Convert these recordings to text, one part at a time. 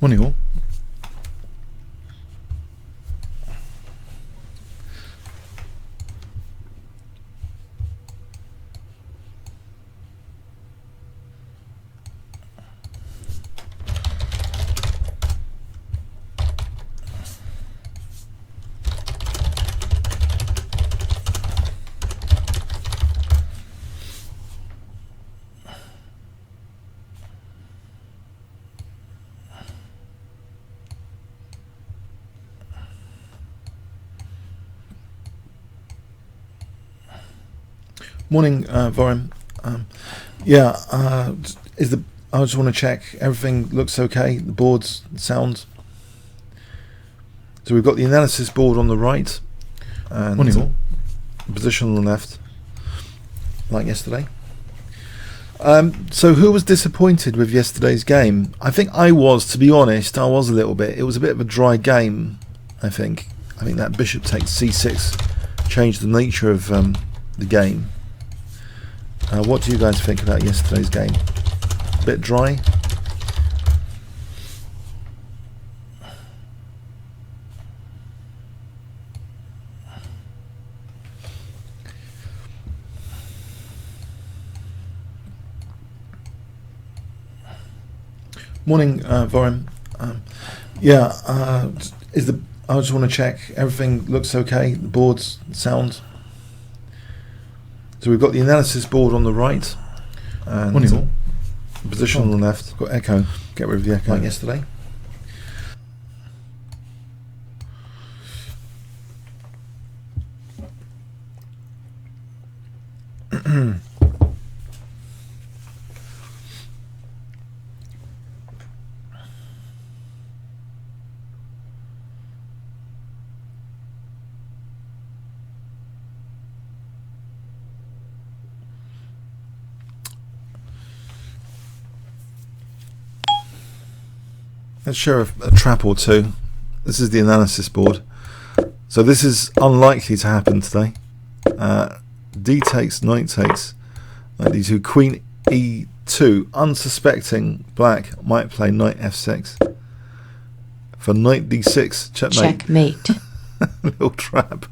Morning all. Morning, Vorim. I just want to check everything looks okay. The boards, sound. So we've got the analysis board on the right, and Morning all. position on the left, like yesterday. So who was disappointed with yesterday's game? I think I was, to be honest. I was a little bit. It was a bit of a dry game. I think that bishop takes c6 changed the nature of the game. What do you guys think about yesterday's game? A bit dry? Morning, Vorim. I just want to check everything looks okay. The boards, sound. So we've got the analysis board on the right, and Morning all. position on the left. Got echo. Get rid of the echo like yesterday. Let's share a trap or two. This is the analysis board. So this is unlikely to happen today. D takes, knight takes, knight d2, queen e2. Unsuspecting black might play knight f6. For knight d6, checkmate. Checkmate. Little trap.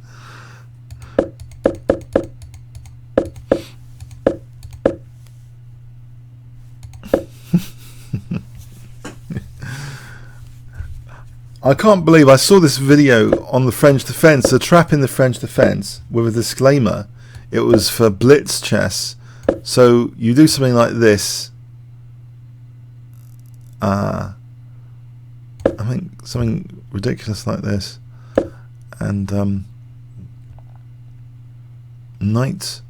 I can't believe I saw this video on the French defense, a trap in the French defense with a disclaimer. It was for blitz chess. So you do something like this. I think something ridiculous like this. And knight.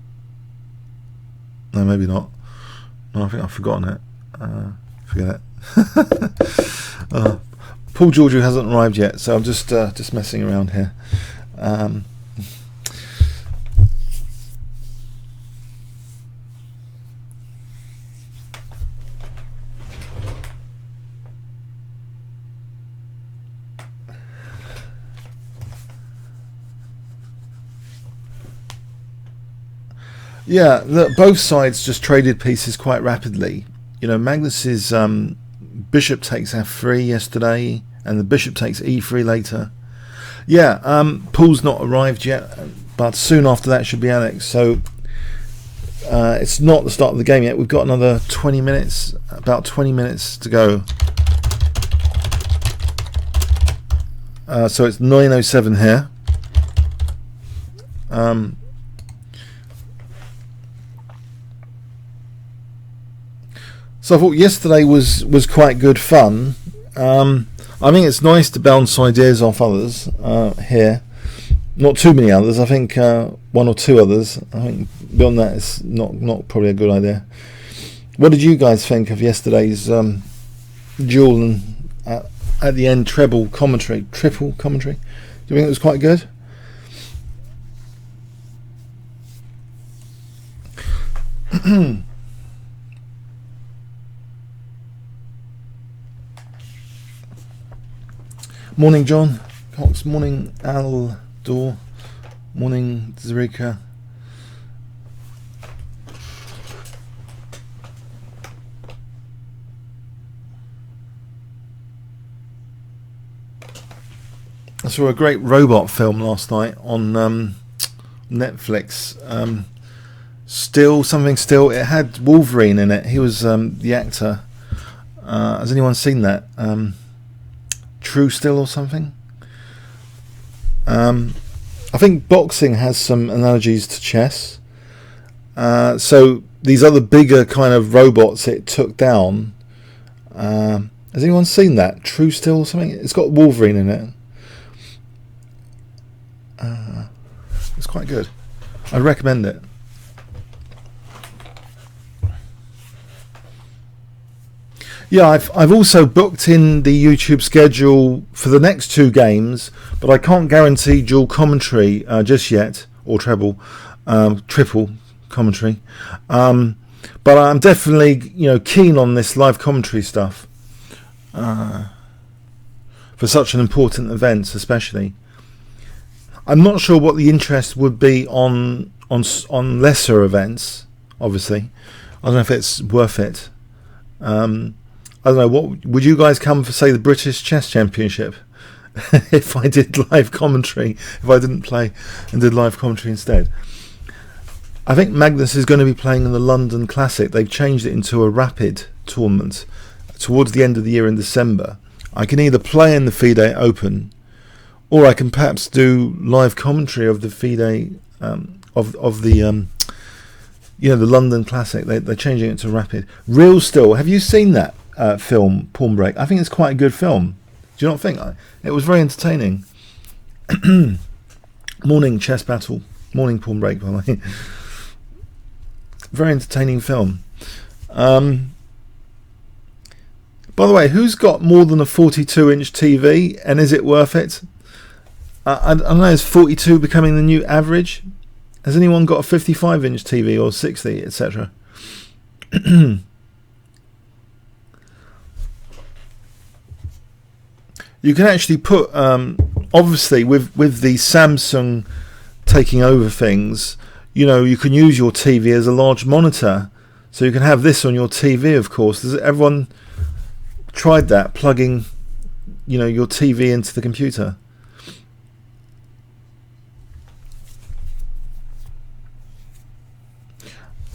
No, maybe not. No, I think I've forgotten it. Forget it. Paul Georgiou hasn't arrived yet, so I'm just messing around here. Yeah, look, both sides just traded pieces quite rapidly. You know, Magnus's bishop takes f3 yesterday, and the bishop takes e3 later. Yeah, Paul's not arrived yet, but soon after that should be Alex. So it's not the start of the game yet. We've got another 20 minutes, about 20 minutes to go. So it's 9:07 here. So I thought yesterday was quite good fun. I think it's nice to bounce ideas off others here. Not too many others. I think one or two others. I think beyond that it's not probably a good idea. What did you guys think of yesterday's duel and at the end triple commentary? Do you think it was quite good? Morning, John Cox. Morning, Al Dor. Morning, Zerika. I saw a great robot film last night on Netflix. Still. It had Wolverine in it. He was the actor. Has anyone seen that? True Still or something? I think boxing has some analogies to chess. So these other bigger kind of robots it took down. Has anyone seen that? True Still or something? It's got Wolverine in it. It's quite good. I'd recommend it. Yeah, I've also booked in the YouTube schedule for the next 2 games, but I can't guarantee dual commentary just yet, or triple commentary. But I'm definitely keen on this live commentary stuff for such an important event, especially. I'm not sure what the interest would be on lesser events. Obviously, I don't know if it's worth it. I don't know. What would you guys come for? Say the British Chess Championship, if I did live commentary. If I didn't play and did live commentary instead. I think Magnus is going to be playing in the London Classic. They've changed it into a rapid tournament towards the end of the year in December. I can either play in the FIDE Open, or I can perhaps do live commentary of the FIDE of the the London Classic. They're changing it to rapid. Real Still. Have you seen that film, Pawn Break? I think it's quite a good film. Do you not think? It was very entertaining. Morning Chess Battle. Morning Pawn Break, by the way. Very entertaining film. By the way, who's got more than a 42-inch TV, and is it worth it? I don't know, is 42 becoming the new average? Has anyone got a 55-inch TV or 60, etc.? You can actually put, obviously, with the Samsung taking over things, you can use your TV as a large monitor. So you can have this on your TV, of course. Has everyone tried that, plugging, your TV into the computer?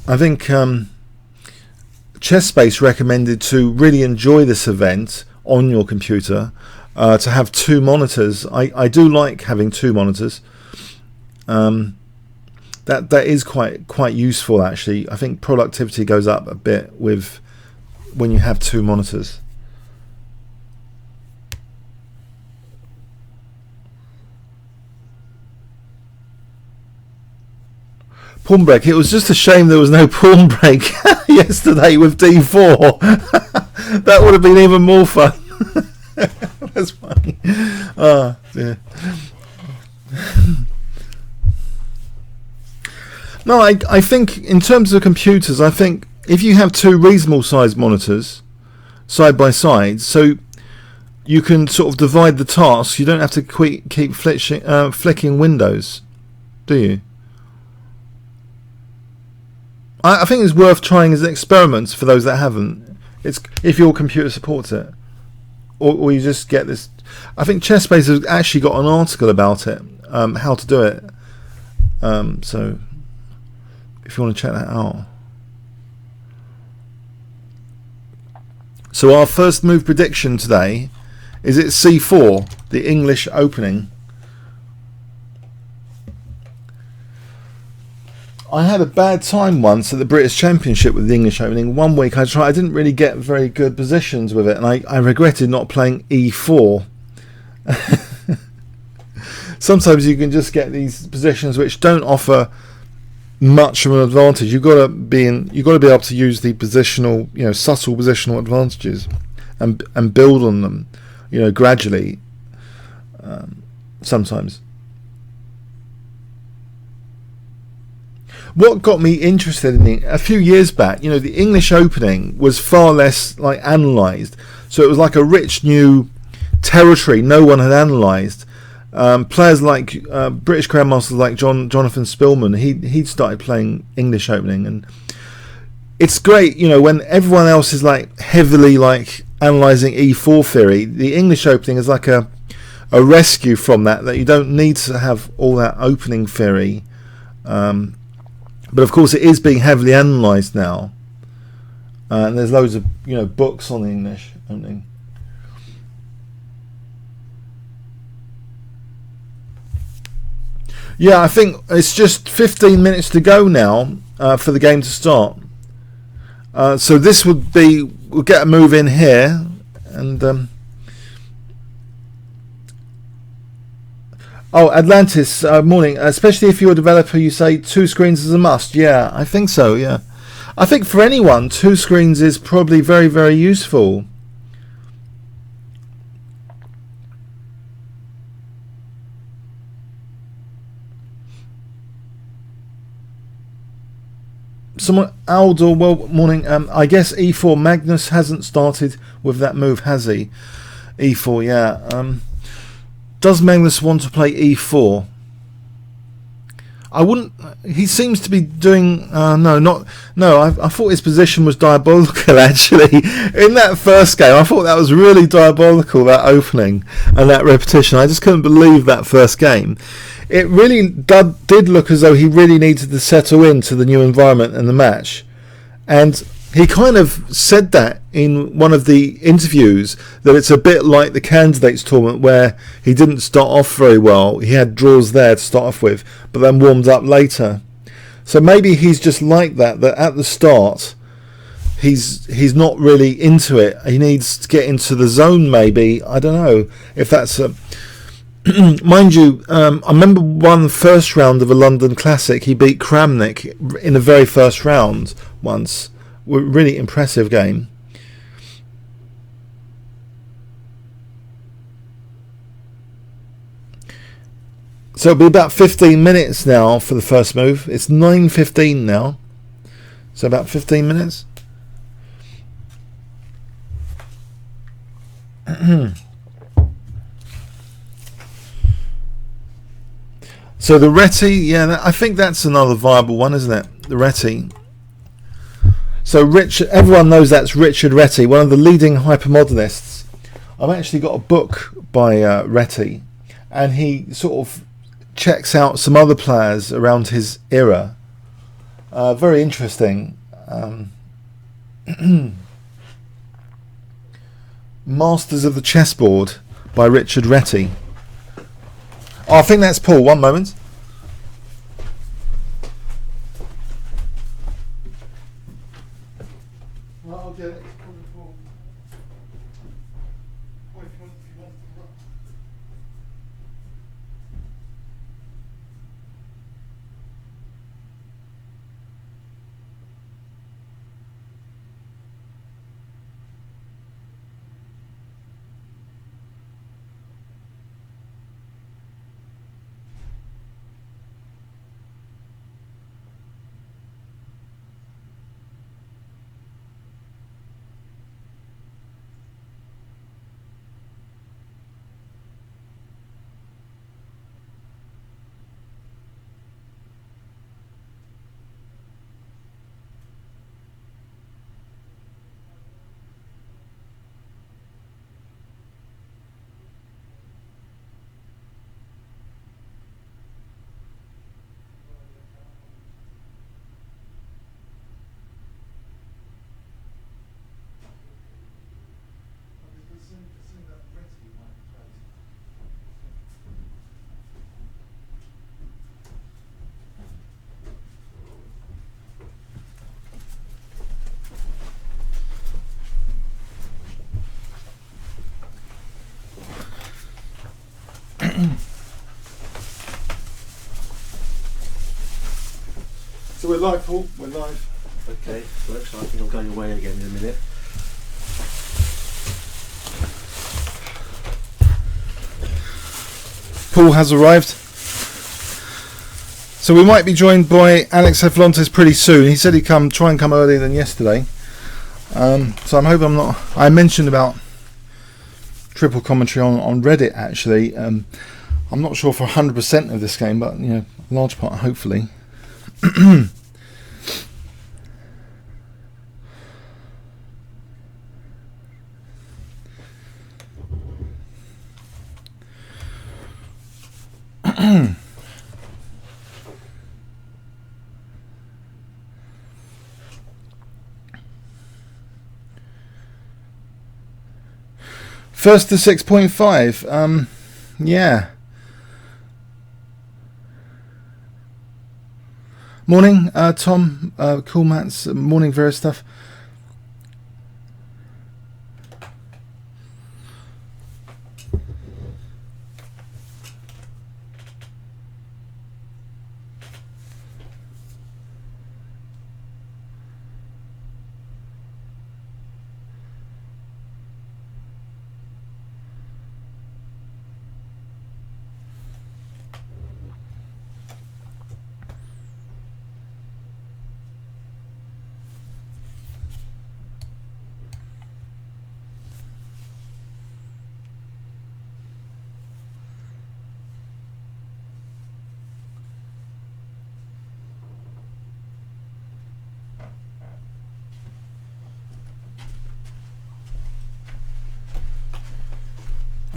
I think ChessSpace recommended to really enjoy this event on your computer to have 2 monitors. I do like having 2 monitors. That is quite useful, actually. I think productivity goes up a bit when you have 2 monitors. Pawn Break. It was just a shame there was no Pawn Break yesterday with D4. That would have been even more fun. That's funny. Oh dear. No, I think in terms of computers, I think if you have 2 reasonable sized monitors side by side, so you can sort of divide the tasks. You don't have to keep flicking windows, do you? I think it's worth trying as an experiment for those that haven't. It's if your computer supports it, or you just get this. I think ChessSpace has actually got an article about it, how to do it. So if you want to check that out. So our first move prediction today is it C4, the English opening. I had a bad time once at the British Championship with the English opening. One week I didn't really get very good positions with it, and I regretted not playing E4. Sometimes you can just get these positions which don't offer much of an advantage. You've got to be able to use the positional, subtle positional advantages, and build on them, gradually. Sometimes. What got me interested in it a few years back, the English opening was far less analysed, so it was like a rich new territory no one had analysed. Players like British grandmasters like Jonathan Spillman, he'd started playing English opening, and it's great, when everyone else is heavily analysing E4 theory. The English opening is like a a rescue from that you don't need to have all that opening theory. But of course, it is being heavily analysed now, and there's loads of books on the English opening. Yeah, I think it's just 15 minutes to go now for the game to start. So this would be, we'll get a move in here, and oh, Atlantis, morning. Especially if you're a developer, you say 2 screens is a must. Yeah, I think so. Yeah, I think for anyone, 2 screens is probably very, very useful. Someone, Aldor, well, morning. I guess E4. Magnus hasn't started with that move, has he? E4, yeah. Does Magnus want to play E4? I wouldn't. He seems to be doing. No. I thought his position was diabolical. Actually, in that first game, I thought that was really diabolical. That opening and that repetition. I just couldn't believe that first game. It really did look as though he really needed to settle into the new environment and the match, and he kind of said that in one of the interviews, that it's a bit like the candidates tournament where he didn't start off very well. He had draws there to start off with, but then warmed up later. So maybe he's just like that at the start he's not really into it. He needs to get into the zone, maybe. I don't know if that's a mind you, I remember one first round of a London Classic. He beat Kramnik in the very first round once. Really impressive game. So it'll be about 15 minutes now for the first move. It's 9:15 now. So about 15 minutes. So the Reti, yeah, I think that's another viable one, isn't it? The Reti. So everyone knows that's Richard Reti, one of the leading hypermodernists. I've actually got a book by Reti, and he sort of checks out some other players around his era. Very interesting. Masters of the Chessboard by Richard Reti. Oh, I think that's Paul. One moment. Well, I'll get it. So we're live, Paul. We're live. Okay, looks like I think I'm going away again in a minute. Paul has arrived. So we might be joined by Alex Eflontes pretty soon. He said he'd try and come earlier than yesterday. So I'm hoping I mentioned about triple commentary on Reddit actually. I'm not sure for 100% of this game, but a large part hopefully. First to 6.5. Yeah. Morning, Tom. Cool Mats. Morning, various stuff.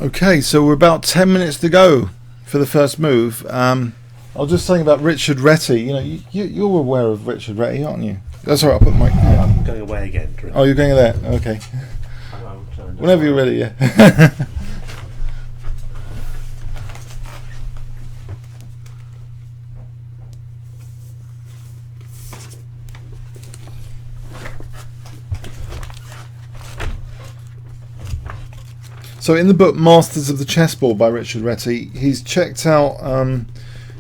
Okay, so we're about 10 minutes to go for the first move. I was just saying about Richard Retty. You know, you're aware of Richard Retty, aren't you? That's all right. I'll put my. I'm going away again. Oh, you're going there. Okay. Whenever you're ready, yeah. So in the book Masters of the Chessboard by Richard Retty, he's checked out,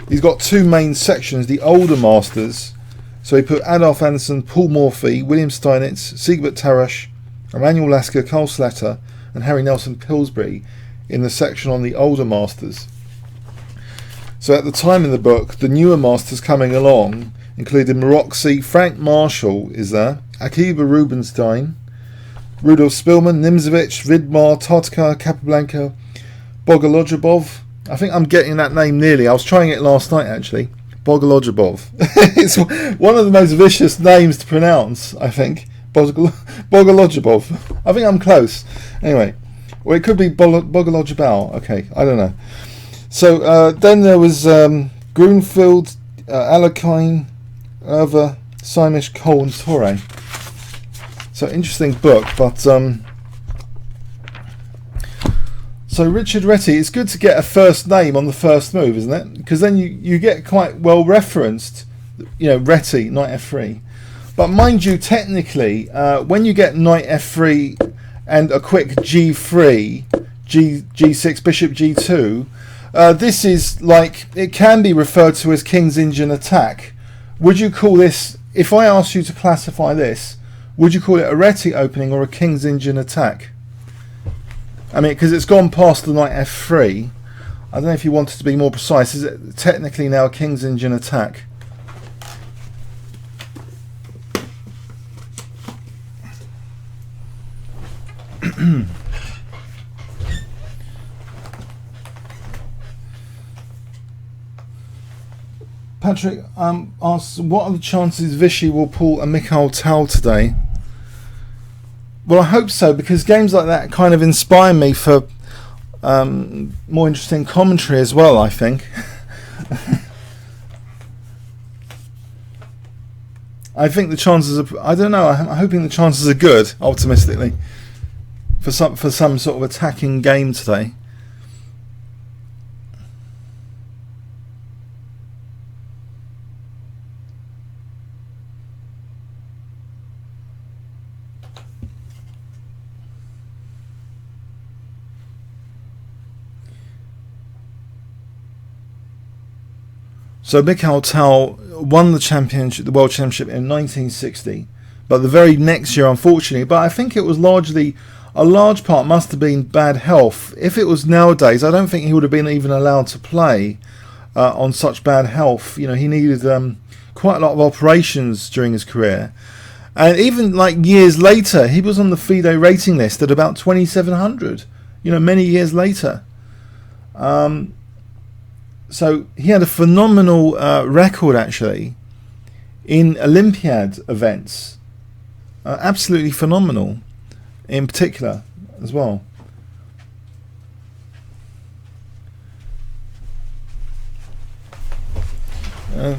he's got two main sections, the older masters. So he put Adolf Anderson, Paul Morphy, William Steinitz, Siegbert Tarasch, Emanuel Lasker, Carl Slater and Harry Nelson Pillsbury in the section on the older masters. So at the time in the book, the newer masters coming along included Maroczy, Frank Marshall is there, Akiba Rubinstein, Rudolf Spielmann, Nimzovich, Vidmar, Tartka, Capablanca, Bogolojubov. I think I'm getting that name nearly. I was trying it last night actually. Bogolojubov. It's one of the most vicious names to pronounce, I think. Bogolojubov. I think I'm close. Anyway, or it could be Bogolojubal. Okay, I don't know. So then there was Grunfeld, Alakine, Erva, Simish, Cole and Torre. So interesting book, but so Richard Retty, it's good to get a first name on the first move, isn't it? Because then you get quite well referenced, you know, Retty, knight f3. But mind you, technically, when you get knight f3 and a quick g3, g6, bishop g2, this is like, it can be referred to as King's Indian attack. Would you call this, if I asked you to classify this, would you call it a Retty opening or a King's Indian attack? I mean, because it's gone past the knight f3. I don't know if you wanted to be more precise. Is it technically now a King's Indian attack? Patrick asks, what are the chances Vishy will pull a Mikhail Tal today? Well, I hope so, because games like that kind of inspire me for more interesting commentary as well, I think. I think the chances are, I don't know, I'm hoping the chances are good, optimistically, for some sort of attacking game today. So Mikhail Tal won the championship, the World Championship in 1960, but the very next year, unfortunately. But I think it was largely, a large part must have been bad health. If it was nowadays, I don't think he would have been even allowed to play on such bad health. You know, he needed quite a lot of operations during his career. And even like years later, he was on the FIDE rating list at about 2,700, you know, many years later. So he had a phenomenal record actually in Olympiad events, absolutely phenomenal in particular as well. Do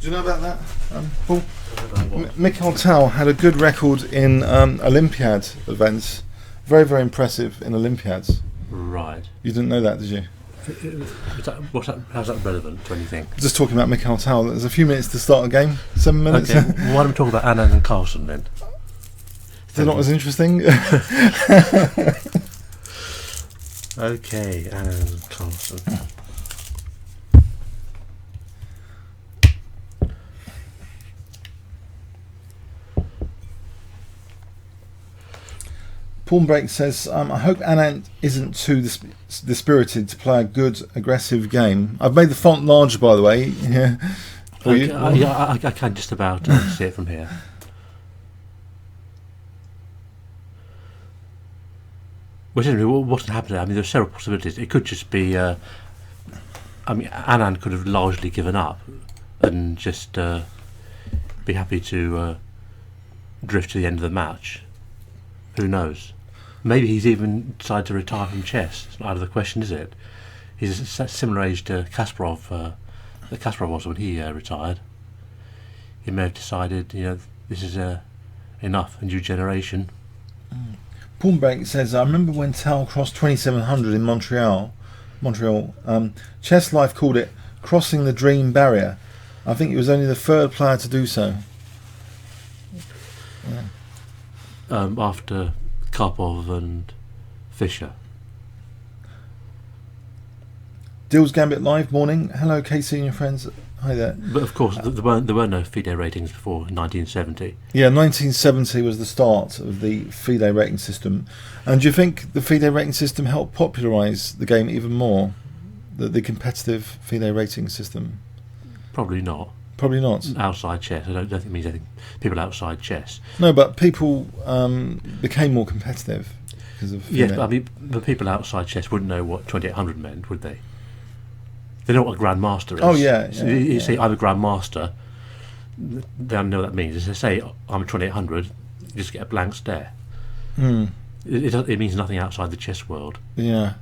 you know about that, Paul? Mikhail Tal had a good record in Olympiad events. Very, very impressive in Olympiads. Right. You didn't know that, did you? How's that relevant to anything? Just talking about Mikhail Tal. There's a few minutes to start a game. 7 minutes. Okay, why don't we talk about Anand and Carlsen then? They're not as interesting. Okay, Anand and Carlsen. Pawn Break says, I hope Anand isn't too dispirited to play a good, aggressive game. I've made the font larger, by the way. Yeah. Okay, I can just about see it from here. Well, what's happening? I mean, there's several possibilities. It could just be... I mean, Anand could have largely given up and just be happy to drift to the end of the match. Who knows? Maybe he's even decided to retire from chess. It's not out of the question, is it? He's a similar age to Kasparov, that Kasparov was when he retired. He may have decided, this is enough, a new generation. Pawn Break says, I remember when Tal crossed 2700 in Montreal, Chess Life called it crossing the dream barrier. I think he was only the third player to do so. Yeah. After Karpov and Fischer. Dill's Gambit Live, morning. Hello, Casey and your friends. Hi there. But of course, there were no FIDE ratings before 1970. Yeah, 1970 was the start of the FIDE rating system. And do you think the FIDE rating system helped popularise the game even more? The competitive FIDE rating system? Probably not. Probably not. Outside chess. I don't think it means anything. People outside chess. No, but people became more competitive because of FIDE. Yes, but I mean, the people outside chess wouldn't know what 2800 meant, would they? They know what a grandmaster is. Oh yeah. So you say I'm a grandmaster, they don't know what that means. If they say I'm a 2800, you just get a blank stare. It means nothing outside the chess world. Yeah.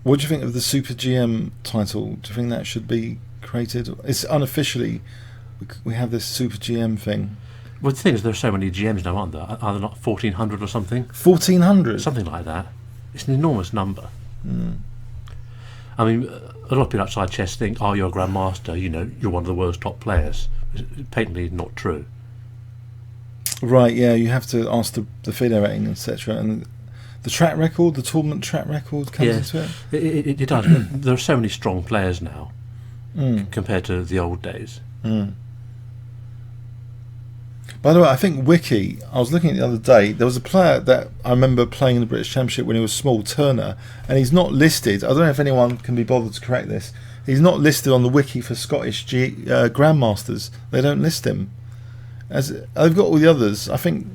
What do you think of the Super GM title? Do you think that should be created? It's unofficially, we have this Super GM thing. Well, the thing is, there are so many GMs now, aren't there? Are there not 1400 or something? 1400? Something like that. It's an enormous number. I mean, a lot of people outside chess think, oh, you're a grandmaster, you're one of the world's top players. It's patently not true. Right, yeah, you have to ask the FIDE rating, etc. And the track record, the tournament track record comes into it? It does. There are so many strong players now compared to the old days. By the way, I think Wiki, I was looking at the other day, there was a player that I remember playing in the British Championship when he was small, Turner, and he's not listed. I don't know if anyone can be bothered to correct this. He's not listed on the Wiki for Scottish Grandmasters. They don't list him. They've got all the others, I think.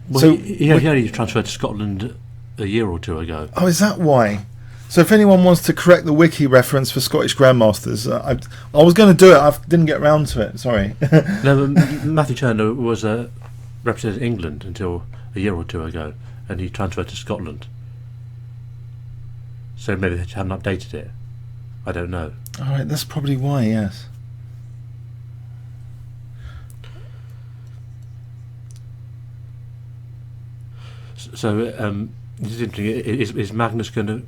Well, so he only transferred to Scotland a year or two ago. Oh, is that why? So if anyone wants to correct the Wiki reference for Scottish Grandmasters, I was going to do it, I didn't get round to it, sorry. No, Matthew Turner was represented England until a year or two ago, and he transferred to Scotland. So maybe they haven't updated it. I don't know. Alright, that's probably why, yes. So, this is interesting. Is Magnus going to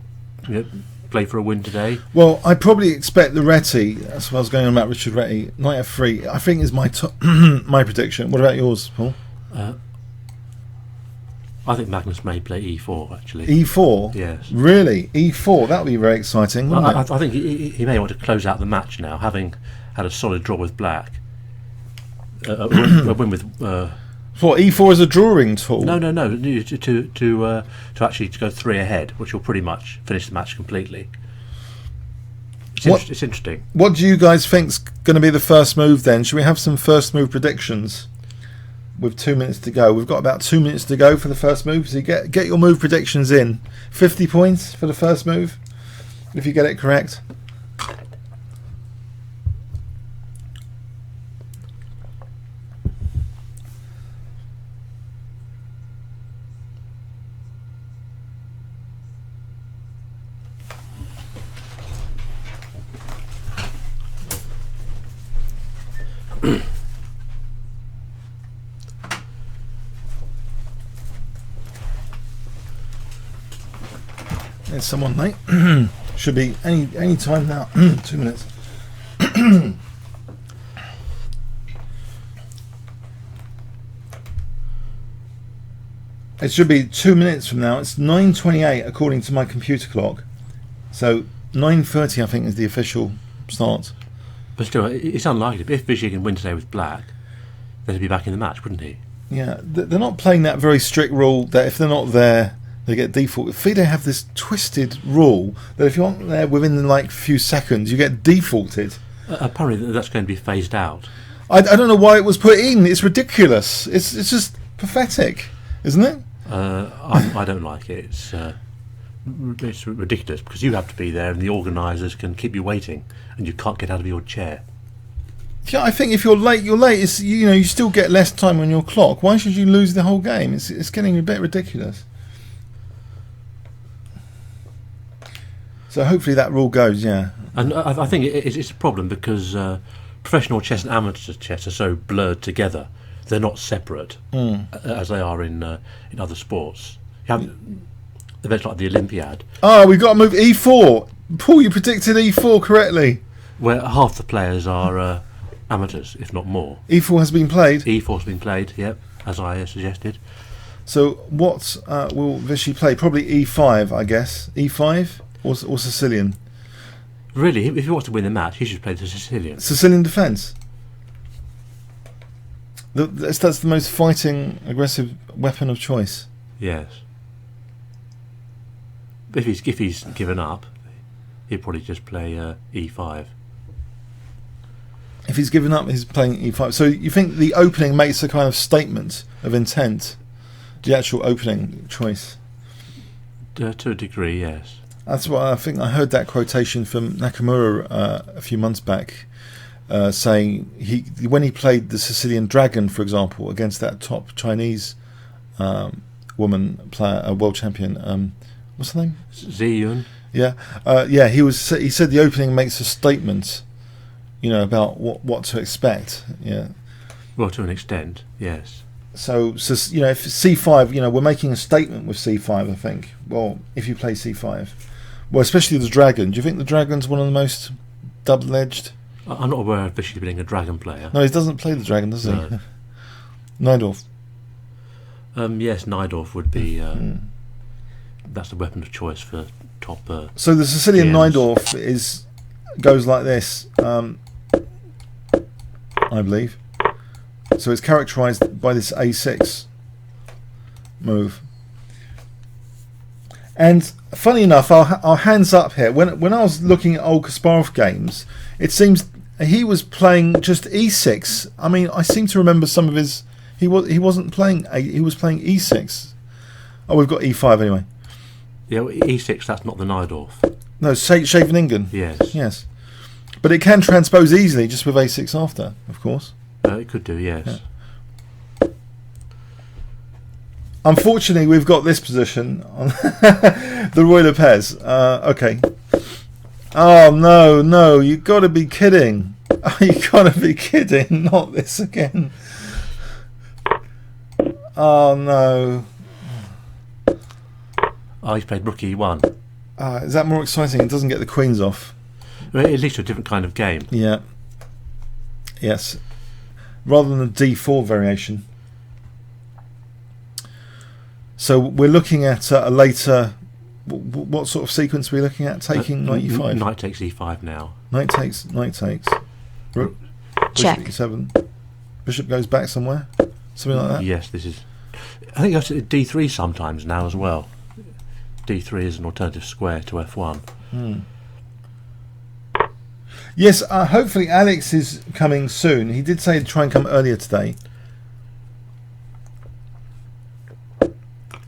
play for a win today? Well, I probably expect the Reti. That's what I was going on about Richard Reti. Knight f3, I think is my my prediction. What about yours, Paul? I think Magnus may play e4 actually. E4? Yes. Really? E4? That would be very exciting. I think he may want to close out the match now, having had a solid draw with Black. A win with. What, E4 is a drawing tool? No. To actually to go 3 ahead, which will pretty much finish the match completely. It's interesting. What do you guys think's going to be the first move then? Should we have some first move predictions? With 2 minutes to go, we've got about 2 minutes to go for the first move. So you get your move predictions in. 50 points for the first move, if you get it correct. There's someone late. Should be any time now. 2 minutes. It should be 2 minutes from now. It's 9:28 according to my computer clock. So 9:30 I think is the official start. But still, it's unlikely. If Vishy can win today with black, then he'd be back in the match, wouldn't he? Yeah, they're not playing that very strict rule that if they're not there, they get default. FIDE have this twisted rule that if you aren't there within like a few seconds, you get defaulted. Apparently, that's going to be phased out. I don't know why it was put in. It's ridiculous. It's just pathetic, isn't it? I don't like it. It's ridiculous because you have to be there, and the organisers can keep you waiting, and you can't get out of your chair. Yeah, I think if you're late, you're late. It's, you still get less time on your clock. Why should you lose the whole game? It's getting a bit ridiculous. So hopefully that rule goes. Yeah. And I think it's a problem because professional chess and amateur chess are so blurred together. They're not separate as they are in other sports. You have events like the Olympiad. Oh, we've got to move E4. Paul, you predicted E4 correctly. Where half the players are amateurs, if not more. E4 has been played. E4 has been played, yep, as I suggested. So what will Vishy play? Probably E5, I guess. E5 or Sicilian? Really, if he wants to win the match, he should play the Sicilian. Sicilian defence. That's the most fighting, aggressive weapon of choice. Yes. If he's given up, he'd probably just play E5. If he's given up, he's playing E5. So you think the opening makes a kind of statement of intent? The actual opening choice? To a degree, yes. That's what I think. I heard that quotation from Nakamura a few months back, saying when he played the Sicilian Dragon, for example, against that top Chinese woman player, world champion. What's her name? Ziyun. Yeah, He said the opening makes a statement, about what to expect. Yeah. Well, to an extent, yes. So if C5, we're making a statement with C5. I think. Well, if you play C5. Well, especially the Dragon. Do you think the Dragon's one of the most double-edged? I'm not aware of Vishy being a Dragon player. No, he doesn't play the Dragon, does he? No. Neidorf. Yes, Neidorf would be. That's the weapon of choice for top. So the Sicilian PMs. Neidorf goes like this, I believe. So it's characterised by this A6 move. And funny enough, our hands up here. When I was looking at old Kasparov games, it seems he was playing just E6. I mean, I seem to remember some of his. He wasn't playing. He was playing E6. Oh, we've got E5 anyway. Yeah, well, E6. That's not the Neidorf. No, Scheveningen. Yes. But it can transpose easily just with A6 after, of course. It could do. Yes. Yeah. Unfortunately, we've got this position on the Roy Lopez. Okay. Oh, no, you've got to be kidding. You've got to be kidding. Not this again. Oh, no. Oh, he's played Rook E1. Is that more exciting? It doesn't get the queens off. Well, it leads to a different kind of game. Yeah. Yes. Rather than the D4 variation. So we're looking at a later. What sort of sequence are we looking at? Taking knight e5. Knight takes e5 now. Knight takes. Rook. Check. Bishop e7. Bishop goes back somewhere. Something like that. Yes, this is. I think that's D3 sometimes now as well. D3 is an alternative square to F1. Yes, hopefully Alex is coming soon. He did say to try and come earlier today.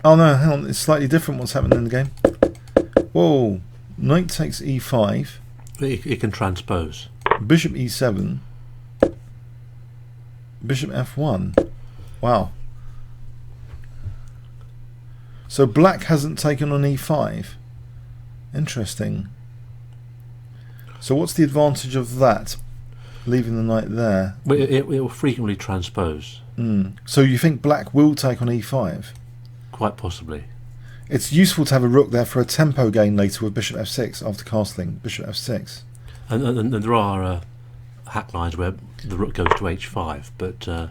Oh no, hang on, it's slightly different what's happening in the game. Whoa, knight takes e5. It can transpose. Bishop e7. Bishop f1. Wow. So black hasn't taken on e5. Interesting. So what's the advantage of that? leaving the knight there. Well, it will frequently transpose. So you think black will take on e5? Quite possibly. It's useful to have a rook there for a tempo gain later with bishop f6 after castling bishop f6. And there are hack lines where the rook goes to h5, but I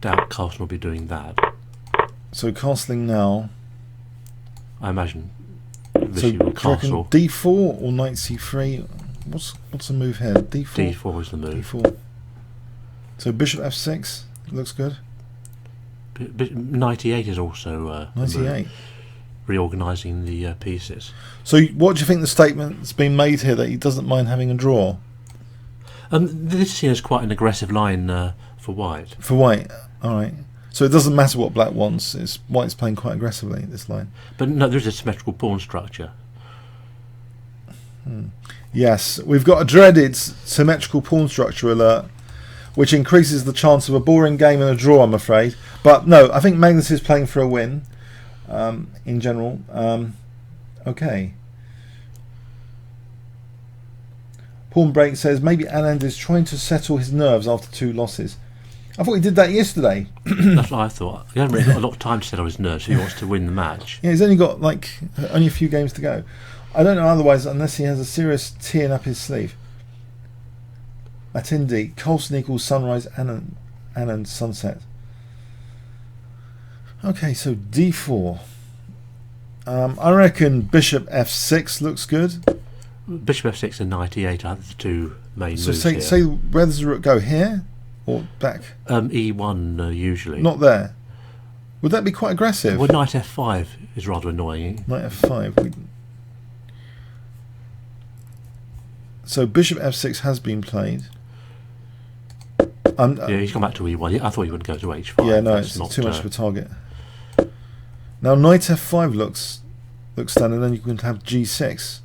doubt Carlsen will be doing that. So castling now. I imagine So Vishy do will you reckon castle. d4 or knight c3? What's the move here? d4. d4 is the move. d4. So bishop f6 looks good. Knight e8 is also the move, 98. reorganising the pieces. So what do you think the statement's been made here that he doesn't mind having a draw? This is seen as quite an aggressive line for white. For white, alright. So it doesn't matter what black wants, white's playing quite aggressively, this line. But no, there is a symmetrical pawn structure. Yes, we've got a dreaded symmetrical pawn structure alert, which increases the chance of a boring game and a draw, I'm afraid. But no, I think Magnus is playing for a win, in general. Okay. Pawn Break says, maybe Anand is trying to settle his nerves after 2 losses. I thought he did that yesterday. That's what I thought. He hasn't really got a lot of time to settle his nerves, so he wants to win the match. Yeah, he's only got only a few games to go. I don't know otherwise unless he has a serious tearing up his sleeve. Atindi, Carlsen equals sunrise, Anand sunset. Okay, so d4. I reckon bishop f6 looks good. Bishop f6 and knight e8 are the two main So moves say here. where does the rook go? Here or back? E1 usually. Not there. Would that be quite aggressive? Well, knight f5 is rather annoying. Knight f5. So bishop f6 has been played. Yeah, he's gone back to e1. I thought he would go to h5. Yeah, no, That's it's not, too much of a target. Now knight f5 looks standard. Then you can have g6,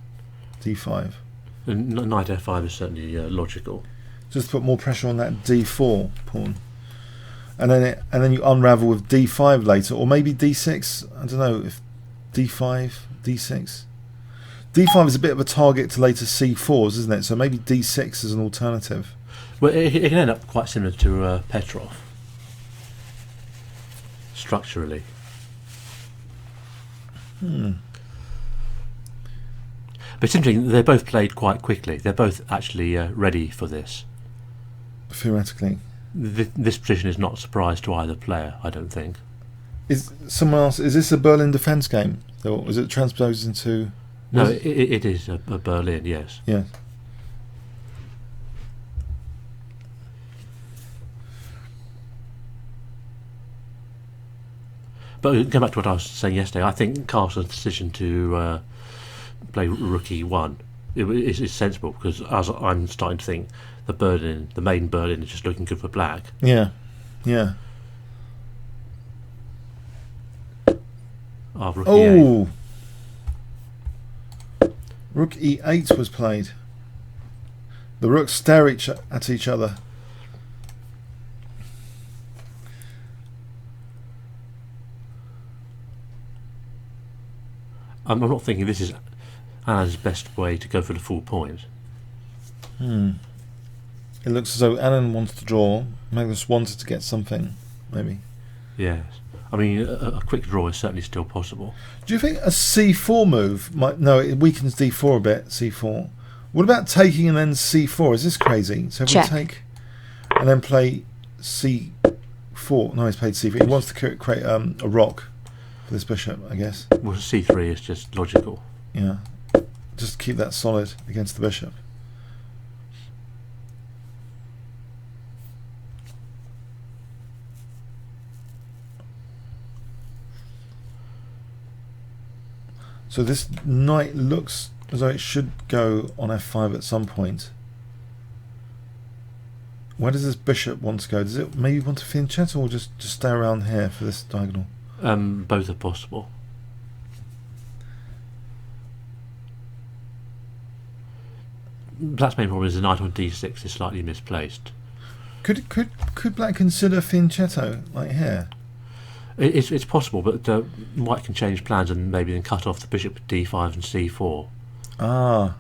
d5. Knight f5 is certainly logical. Just put more pressure on that d4 pawn, and then you unravel with d5 later, or maybe d6. I don't know if d5, d6. d5 is a bit of a target to later c4s, isn't it? So maybe d6 is an alternative. Well, it can end up quite similar to Petrov structurally. But it's interesting, they both played quite quickly. They're both actually ready for this. Theoretically, This position is not a surprise to either player, I don't think. is someone else? Is this a Berlin defence game? Or was it transposed into? No, it is a Berlin, yes. Yeah. But going back to what I was saying yesterday, I think Carlsen's decision to play rook e1 is sensible, because as I'm starting to think the main Berlin is just looking good for black. Yeah. Yeah. Rook e8. Oh. Rook e8 was played. The rooks stare at each other. I'm not thinking this is Anand's best way to go for the full point. It looks as though Anand wants to draw. Magnus wanted to get something, maybe. Yes. I mean, a quick draw is certainly still possible. Do you think a c4 move might... No, it weakens d4 a bit, c4. What about taking and then c4? Is this crazy? So if Check. we take and then play c4... No, he's played c3. He wants to create a rock for this bishop, I guess. Well, c3 is just logical. Yeah. Just keep that solid against the bishop. So this knight looks as though it should go on f5 at some point. Where does this bishop want to go? Does it maybe want to fianchetto or just stay around here for this diagonal? Both are possible. Black's main problem is the knight on d6 is slightly misplaced. Could black consider fianchetto like here? It's possible, but white can change plans and maybe then cut off the bishop at d5 and c4. Ah.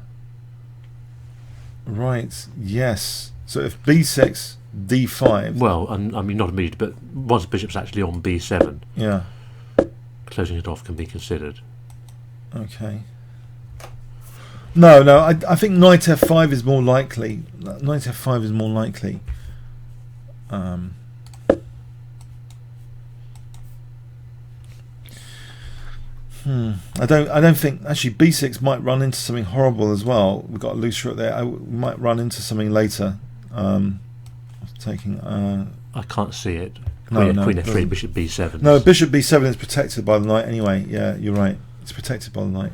Right, yes. So if b6, d5. Well, and I mean not immediately, but once the bishop's actually on b7, Yeah. closing it off can be considered. Okay. No, I think knight f5 is more likely. Knight f5 is more likely. I don't think actually b6 might run into something horrible as well. We've got a loose rook there. We might run into something later. Taking. I can't see it. No, Queen it f3, doesn't. bishop b7. No, bishop b7 is protected by the knight anyway. Yeah, you're right. It's protected by the knight.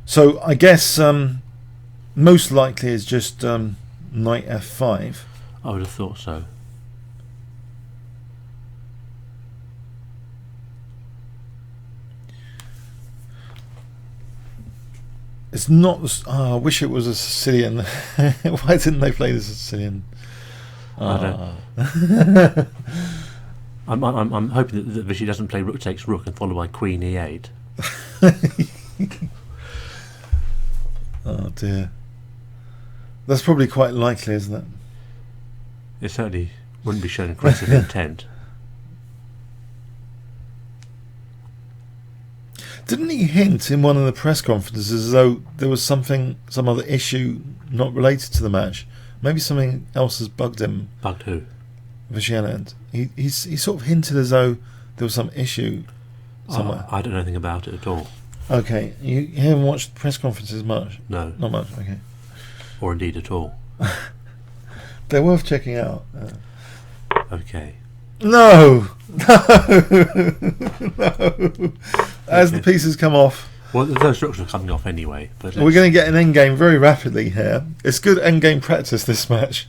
So I guess most likely is just knight f5. I would have thought so. It's not. I wish it was a Sicilian. Why didn't they play the Sicilian? I don't. I'm hoping that Vishy doesn't play rook takes rook and follow by queen e8. Oh dear. That's probably quite likely, isn't it? It certainly wouldn't be showing aggressive intent. Didn't he hint in one of the press conferences as though there was some other issue not related to the match? Maybe something else has bugged him. Bugged who? Vishy Anand. He sort of hinted as though there was some issue somewhere. I don't know anything about it at all. Okay, you haven't watched press conferences much? No. Not much, okay. Or indeed at all. They're worth checking out. Okay. No! No! As the pieces come off. Well, those rooks are coming off anyway. But We're going to get an endgame very rapidly here. It's good endgame practice, this match.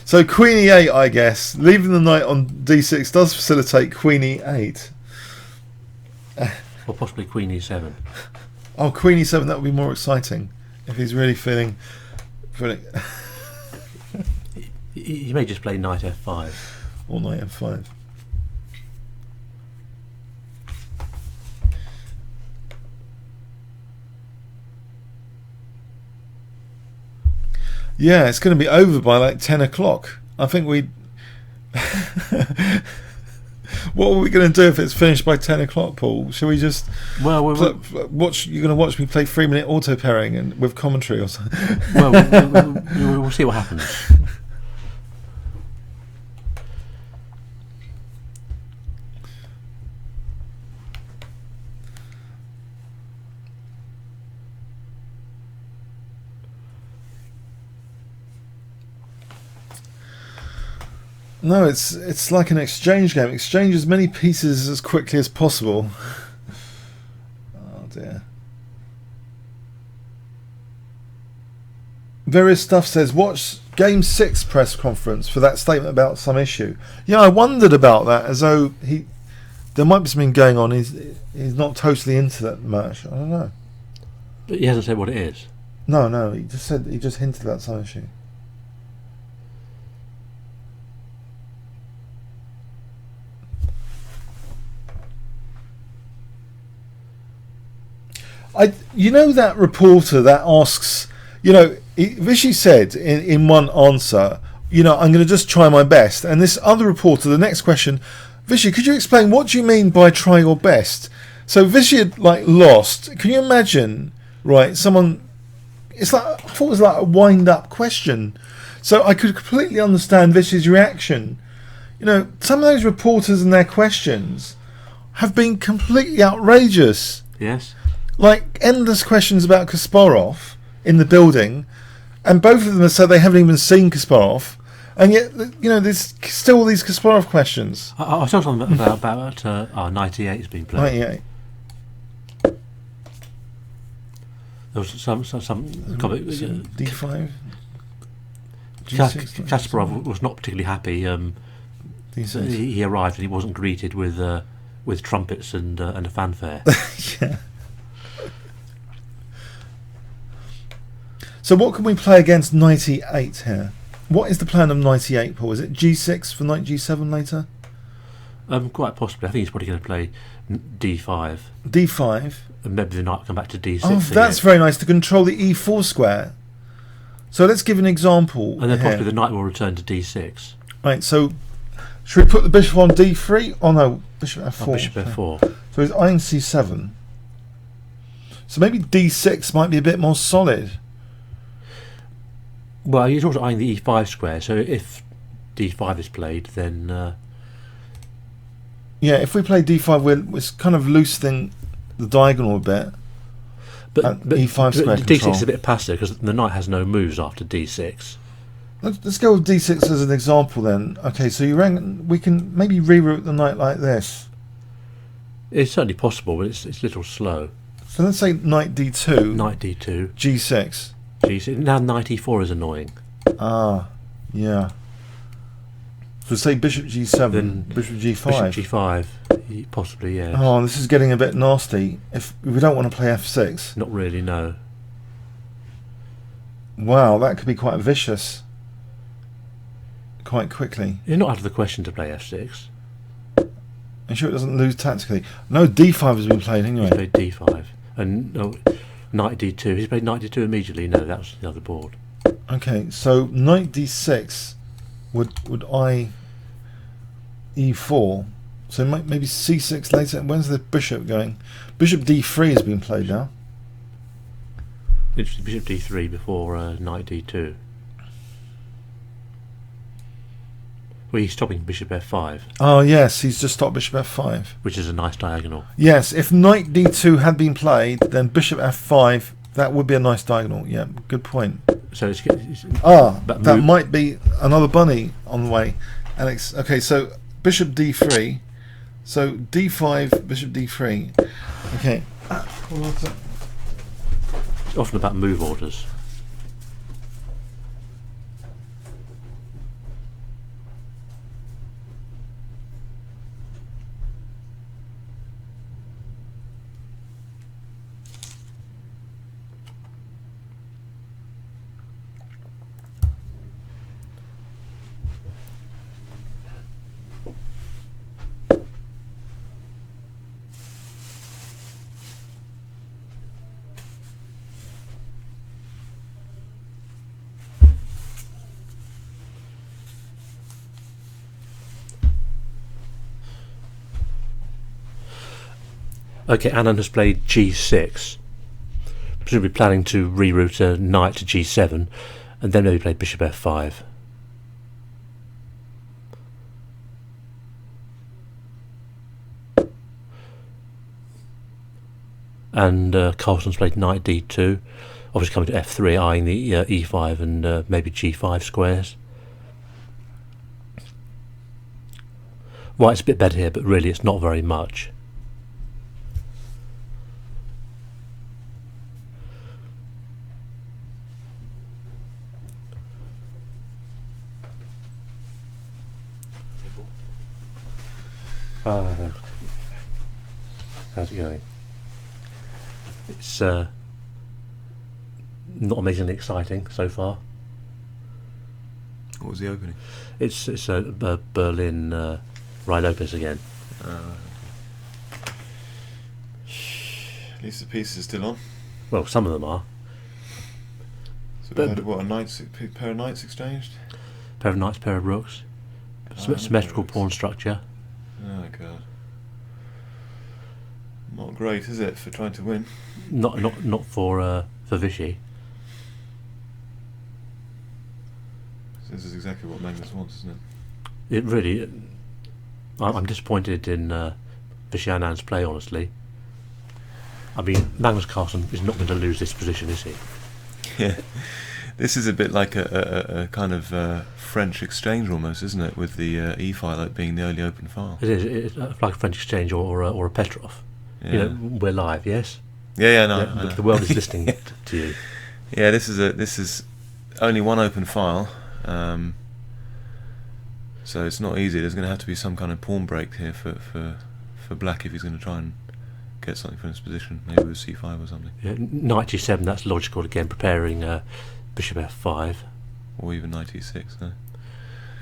So queen e8, I guess. Leaving the knight on d6 does facilitate queen e8. Or possibly queen e7. Oh, queen e7, that would be more exciting. If he's really feeling... He may just play knight f5. Or knight f5. Yeah, it's going to be over by like 10 o'clock. I think we... What are we going to do if it's finished by 10 o'clock, Paul? Shall we just watch? You're going to watch me play 3-minute auto pairing and with commentary or something? Well, we'll see what happens. No, it's like an exchange game. Exchange as many pieces as quickly as possible. Oh dear. Various Stuff says, watch Game 6 press conference for that statement about some issue. Yeah, I wondered about that, as though there might be something going on. He's not totally into that match. I don't know. But he hasn't said what it is. No, he just hinted about some issue. You know that reporter that asks, Vishy said in one answer, I'm going to just try my best. And this other reporter, the next question, Vishy, could you explain what do you mean by try your best? So Vishy had lost. Can you imagine, right? Someone, I thought it was like a wind-up question. So I could completely understand Vishy's reaction. Some of those reporters and their questions have been completely outrageous. Yes. Like endless questions about Kasparov in the building, and both of them have said they haven't even seen Kasparov, and yet there's still all these Kasparov questions. I saw something about 98 has been played. 98. There was some D5. Kasparov was not particularly happy. He arrived and he wasn't greeted with trumpets and a fanfare. Yeah. So what can we play against knight e8 here? What is the plan of knight e8, Paul? Is it g6 for knight g7 later? Quite possibly. I think he's probably going to play d5, d5. and maybe the knight will come back to d6. Oh, that's very nice to control the e4 square. So let's give an example. And then here. possibly the knight will return to d6. Right, so should we put the bishop on d3? Oh no, bishop f4. Oh, bishop f4. So he's eyeing c7. So maybe d6 might be a bit more solid. Well, he's also eyeing the e5 square, so if d5 is played, then... yeah, if we play d5, we're kind of loosening the diagonal a bit. But e5 square d6 control. is a bit passive because the knight has no moves after d6. Let's go with d6 as an example then. Okay, so you reckon we can maybe reroute the knight like this. It's certainly possible, but it's a little slow. So let's say knight d2. Knight d2. g6. g6. Now knight e4 is annoying. Ah, yeah. So say bishop g7, Then bishop g5. Bishop g5, possibly, yeah. Oh, this is getting a bit nasty. If we don't want to play f6. Not really, no. Wow, that could be quite vicious. Quite quickly. It's not out of the question to play f6. I'm sure it doesn't lose tactically. No, d5 has been played He's anyway. played d5. And no, knight d2. He's played knight d2 immediately. No, that was the other board. Okay, so knight d6 would eye e4. So maybe c6 later. When's the bishop going? Bishop d3 has been played now. Interesting, bishop d3 before knight d2. Well, he's stopping bishop f5, Oh yes, he's just stopped bishop f5. which is a nice diagonal. Yes, if knight d2 had been played, then bishop f5, that would be a nice diagonal. Yeah, good point. So it's That move- might be another bunny on the way. Alex, okay, so bishop d3. So d5, bishop d3. Okay. it's often about move orders. Okay, Anand has played g6, presumably planning to reroute a knight to g7, and then maybe play bishop f5. And Carlsen's played knight d2, obviously coming to f3, eyeing the e5 and maybe g5 squares. White's a bit better here, but really it's not very much. How's it going? It's not amazingly exciting so far. What was the opening? It's Berlin Ride Opus again. At least the pieces are still on. Well, some of them are. So But- we had what, a pair of knights exchanged? Pair of knights, pair of rooks. Symmetrical rooks. pawn structure. Oh god. Not great, is it, for trying to win? Not for Vishy. This is exactly what Magnus wants, isn't it? It really. I'm disappointed in Vishy Anand's play, honestly. I mean, Magnus Carlsen is not going to lose this position, is he? Yeah. This is a bit like a kind of French exchange almost, isn't it? With the E file being the only open file. It is. It's like a French exchange or a Petrov. Yeah. You know, we're live, yes. Yeah, no. Yeah, the world is listening to you. Yeah, this is only one open file, so it's not easy. There's going to have to be some kind of pawn break here for black if he's going to try and get something from his position, maybe with c5 or something, Yeah, knight g7. That's logical again. Preparing bishop f5. or even knight e6. No?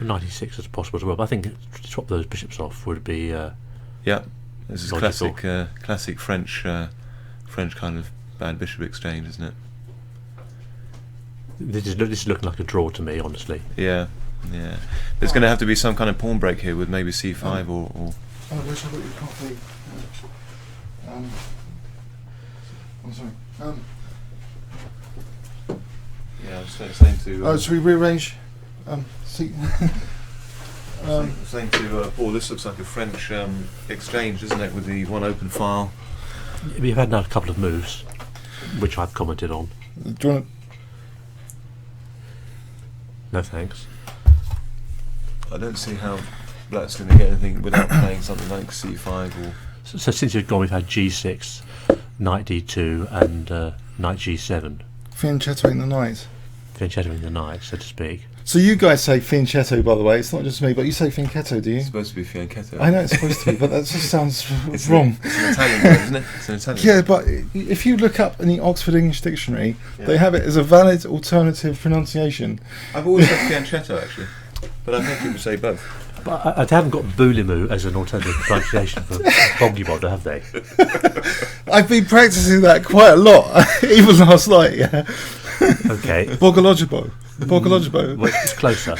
96 is possible as well, but I think to swap those bishops off would be Yeah, this is logical. classic French kind of bad bishop exchange, isn't it? This is looking like a draw to me, honestly. Yeah. There's going to have to be some kind of pawn break here with maybe c5 or. Oh, I wish I got your coffee. I'm sorry. Yeah, I was saying to. Should we rearrange? See. Saying to Paul, this looks like a French exchange, isn't it, with the one open file? We've had now a couple of moves, which I've commented on. Do you want No thanks. I don't see how Black's going to get anything without playing something like c5 or. So since you've gone, we've had g6, knight d2, and knight g7. fianchettoing the knight? Fianchettoing the knight, so to speak. So you guys say fianchetto, by the way. It's not just me, but you say fianchetto, do you? It's supposed to be fianchetto. I know it's supposed to be, but that just sounds It's wrong. It's an Italian word, isn't it? It's an Italian. Yeah, but if you look up in the Oxford English Dictionary, Yeah. they have it as a valid alternative pronunciation. I've always said fianchetto actually, but I've heard people say both. But they haven't got Boulimu as an alternative pronunciation for Boglibod, have they? I've been practicing that quite a lot, even last night. Yeah, Okay. Bogologibo. Bogologibo. Well, it's closer.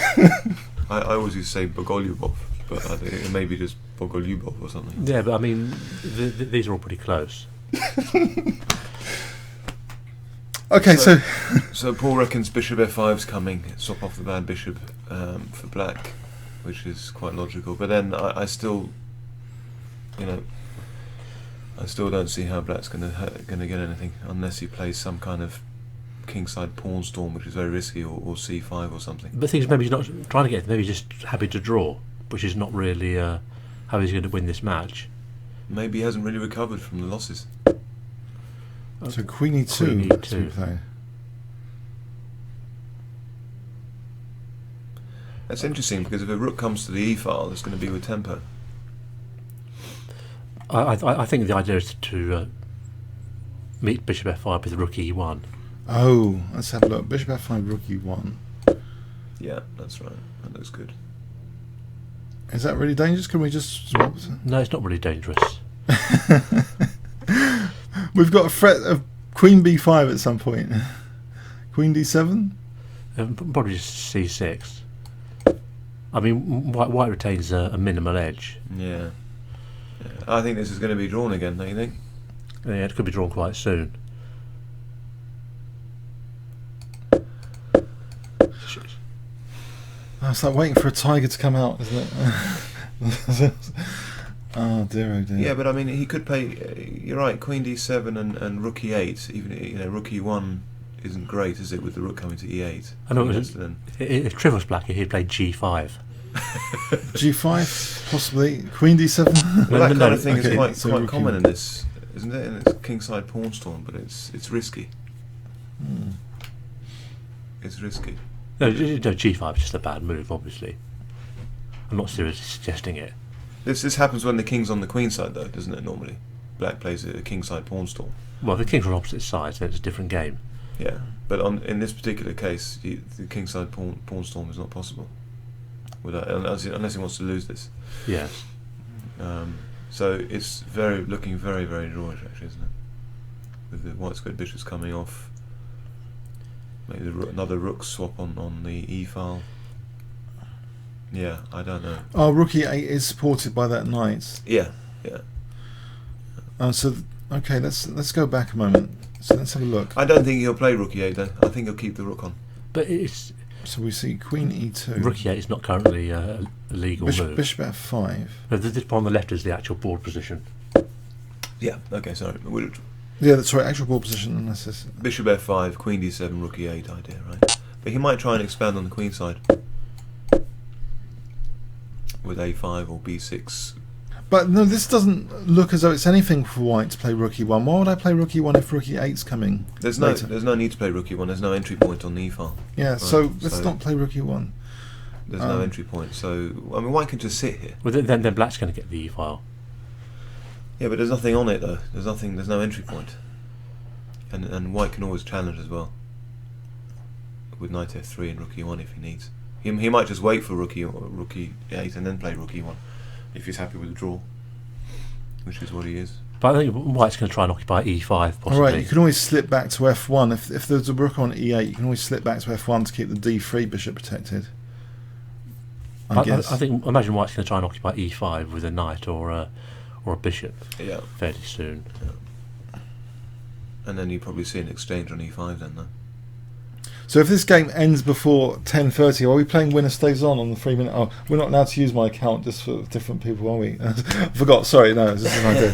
I always used to say Bogolyubov, but I think it may be just Bogolyubov or something. Yeah, but I mean, these are all pretty close. Okay, so So Paul reckons bishop f5's coming, swap off the bad bishop for black, which is quite logical. But then I still, I still don't see how black's going to get anything unless he plays some kind of kingside pawn storm, which is very risky, or c5 or something. But the thing is, maybe he's not trying to get it, maybe he's just happy to draw, which is not really how he's going to win this match. Maybe he hasn't really recovered from the losses. so Queen E2. Queen E2. to be played. That's interesting because if a rook comes to the e file, it's going to be with tempo. I think the idea is to meet bishop f5 with rook e1. Oh, let's have a look. Bishop F5, Rook E1. Yeah, that's right. That looks good. Is that really dangerous? Can we just swap? No, it's not really dangerous. We've got a threat of Queen B5 at some point. Queen D7? Probably just c6. I mean, white retains a minimal edge. Yeah. I think this is going to be drawn again, don't you think? Yeah, it could be drawn quite soon. Oh, it's like waiting for a tiger to come out, isn't it? Oh dear, oh dear. Yeah, but I mean, he could play. You're right. Queen D7 and Rook E8. Even Rook E1 isn't great, is it? With the Rook coming to E8. I know. Then. If Triv was black, he'd play G5. G5, possibly. Queen D7. Well, that kind of thing Okay, is quite so quite Rook common E1. in this, isn't it? And it's kingside pawn storm, but it's risky. It's risky. No, G5 is just a bad move, obviously. I'm not seriously suggesting it. This happens when the king's on the queen side, though, doesn't it? Normally, black plays a kingside pawn storm. Well, the kings are on opposite sides, then it's a different game. Yeah, but in this particular case, the kingside pawn storm is not possible. Unless he wants to lose this. Yes. So it's looking very, very drawish, actually, isn't it? With the white squared bishops coming off. Maybe another rook swap on the e file. Yeah, I don't know. Oh, Rook E8 is supported by that knight. Yeah. Okay, let's go back a moment. So let's have a look. I don't think he'll play Rook E8 though. I think he'll keep the rook on. But it's So we see Queen E2. Rook E8 is not currently a legal move. Bishop F5. No, this one on the left is the actual board position. Yeah. Okay. Sorry. Yeah, that's right. Actual ball position. Unless it's Bishop F5, Queen D7, Rook E8 idea, right? But he might try and expand on the queen side with A5 or B6. But no, this doesn't look as though it's anything for white to play Rook E1. Why would I play Rook E1 if Rook E8's coming? There's later? no need to play Rook E1. There's no entry point on the E file. Yeah, Right, so let's so- not play Rook E1. There's no entry point. So I mean, white can just sit here. Well, then black's going to get the e file. Yeah, but there's nothing on it though. There's no entry point. And white can always challenge as well with knight F3 and Rook E1 if he needs. He might just wait for rook 8 and then play rook e1 if he's happy with the draw, which is what he is. But I think White's going to try and occupy e5 possibly. All right, you can always slip back to f1. If there's a rook on e8, you can always slip back to f1 to keep the d3 bishop protected. I guess. Imagine White's going to try and occupy e5 with a knight or a bishop. Yeah. Fairly soon. Yeah. And then you probably see an exchange on e5 then, though. So if this game ends before 10:30, are we playing winner stays on the 3 minute? Oh, we're not allowed to use my account just for different people, are we? I forgot. Sorry, no, this is an idea.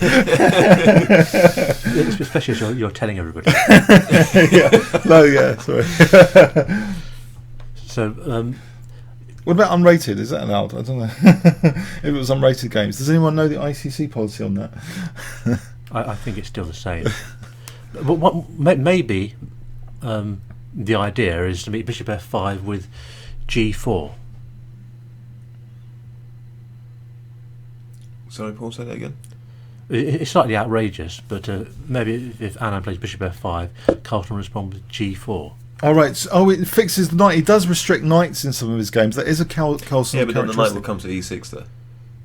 Especially as you're telling everybody. Sorry. So, what about unrated? Is that allowed? I don't know. If it was unrated games, does anyone know the ICC policy on that? I think it's still the same. But maybe. The idea is to meet bishop f5 with g4. Sorry, Paul, say that again? It's slightly outrageous, but maybe if Anand plays bishop f5, Carlsen will respond with g4. All right. So, it fixes the knight. He does restrict knights in some of his games. That is a Carlsen. Yeah, but then the knight will come to e6 though.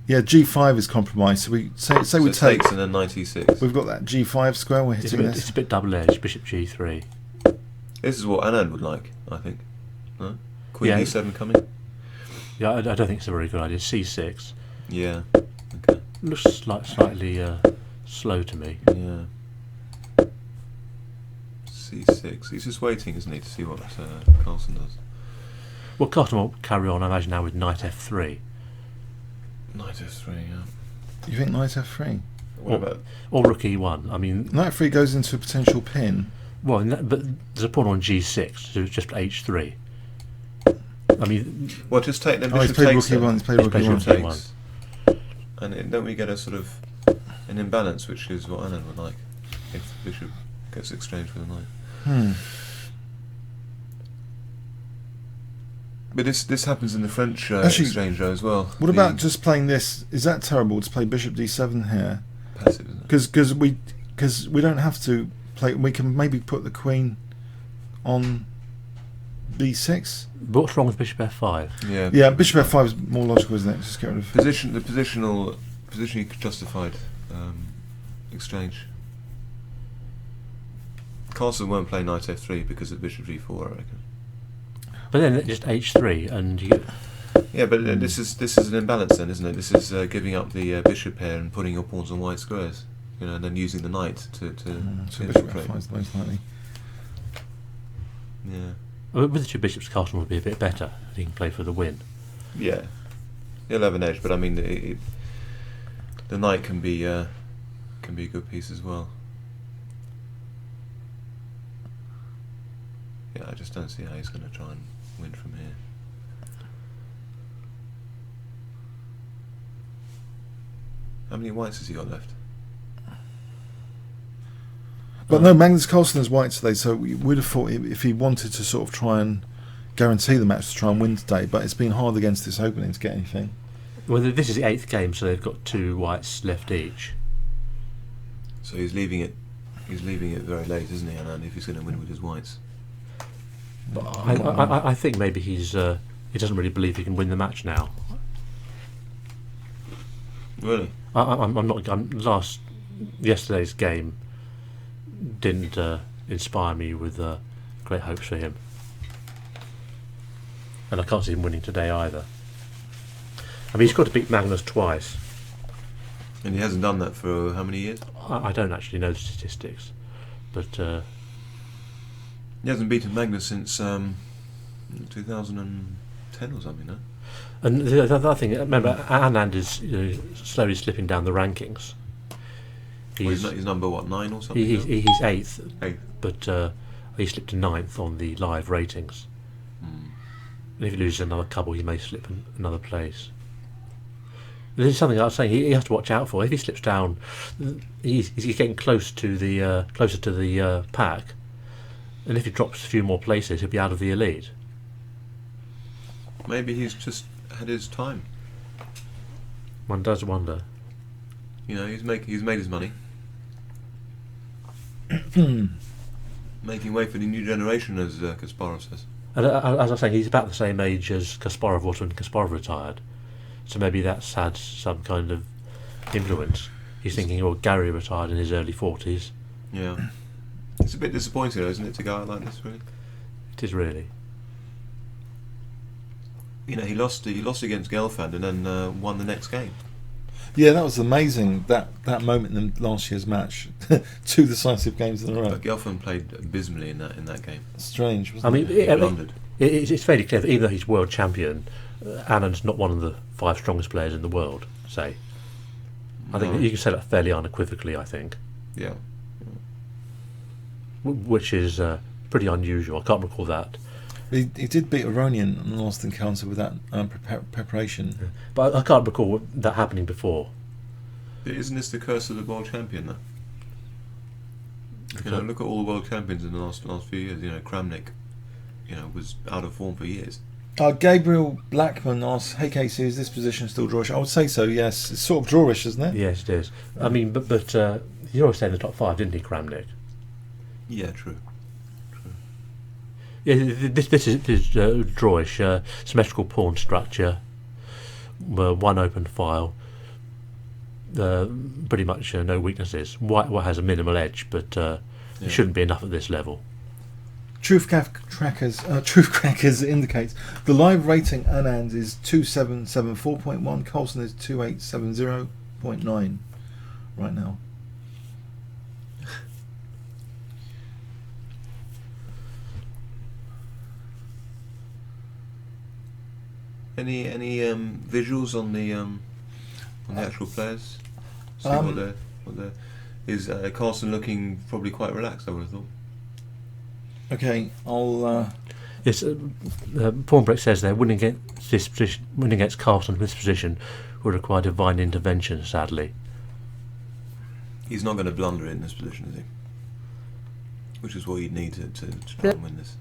Yeah, g5 is compromised. So we say we take takes and then knight e6. We've got that g5 square. We're hitting this. It's a bit double-edged. Bishop g3. This is what Anand would like, I think. No? Queen e7 coming? Yeah, I don't think it's a very good idea. c6. Yeah. Okay. Looks slightly slow to me. Yeah. c6. He's just waiting, isn't he, to see what Carlsen does. Well, Carlsen will carry on, I imagine, now with knight f3. Knight f3, yeah. You think knight f3? What about... Or rook e1. I mean... Knight f3 goes into a potential pin. Well, but there's a pawn on g6, so it's just h3. I mean... Well, just take... Then he's played rook e1, he's played rook e1. And don't we get a sort of an imbalance, which is what Anand would like, if the bishop gets exchanged with a knight. But this happens in the French exchange though as well. What about just playing this? Is that terrible to play bishop d7 here? Passive, isn't it? Because we don't have to play. We can maybe put the queen on b6. But what's wrong with bishop f5? Yeah, bishop f5 is more logical, isn't it? Just get rid of the positionally justified exchange. Carlsen won't play knight f3 because of bishop g4, I reckon. But then just h3 and you get... Yeah, but this is an imbalance then, isn't it? This is giving up the bishop pair and putting your pawns on white squares, and then using the knight to so bishop f5 is most likely. Yeah. With the two bishops, Carlsen would be a bit better. He can play for the win. Yeah, he'll have an edge, but I mean, the knight can be a good piece as well. Yeah, I just don't see how he's going to try and win from here. How many whites has he got left? But no, Magnus Carlsen is white today, so we would have thought if he wanted to sort of try and guarantee the match to try and win today, but it's been hard against this opening to get anything. Well, this is the 8th game, so they've got 2 whites left each. So he's leaving it very late, isn't he, Anand, if he's going to win with his whites? But I think maybe he doesn't really believe he can win the match now. Really? Yesterday's game didn't inspire me with great hopes for him, and I can't see him winning today either. I mean, he's got to beat Magnus twice, and he hasn't done that for how many years? I don't actually know the statistics, but he hasn't beaten Magnus since 2010 or something, no? And the other thing, remember, Anand is slowly slipping down the rankings. He's number what, 9 or something? He's 8th, Eighth. but he slipped to 9th on the live ratings. And if he loses another couple, he may slip another place. This is something I was saying he has to watch out for. If he slips down, he's getting closer to the pack, and if he drops a few more places, he'll be out of the elite. Maybe he's just had his time. One does wonder. He's made his money. Making way for the new generation, as Kasparov says. And as I was saying, he's about the same age as Kasparov was when Kasparov retired. So maybe that's had some kind of influence. He's thinking, well, Gary retired in his early 40s. Yeah. It's a bit disappointing, though, isn't it, to go out like this, really? It is really. You know, he lost against Gelfand and then won the next game. Yeah, that was amazing. That moment in last year's match, 2 decisive games in a row. But Gelfand played abysmally in that game. Strange, wasn't it? He blundered. It's fairly clear that even though he's world champion, Anand's not one of the 5 strongest players in the world. Say, I think you can say that fairly unequivocally. I think. Yeah. Which is pretty unusual. I can't recall that. He did beat Aronian in the last encounter with that preparation. Yeah. But I can't recall that happening before. But isn't this the curse of the world champion, though? You know, look at all the world champions in the last few years. You know, Kramnik, was out of form for years. Gabriel Blackman asks, "Hey Casey, is this position still drawish?" I would say so. Yes, it's sort of drawish, isn't it? Yes, it is. I mean, but he always stayed in the top 5, didn't he, Kramnik? Yeah, true. Yeah, this is drawish. Symmetrical pawn structure, 1 open file. Pretty much no weaknesses. White has a minimal edge, but it shouldn't be enough at this level. Truth Crackers indicates the live rating Anand is 2774.1. Carlsen is 2870.9 right now. Any visuals on the actual players? See what they're is Carlsen looking probably quite relaxed, I would have thought. Okay, I'll. Yes, Pawn Break says there, winning against Carlsen in this position would require divine intervention. Sadly, he's not going to blunder in this position, is he? Which is what you'd need to try and win this.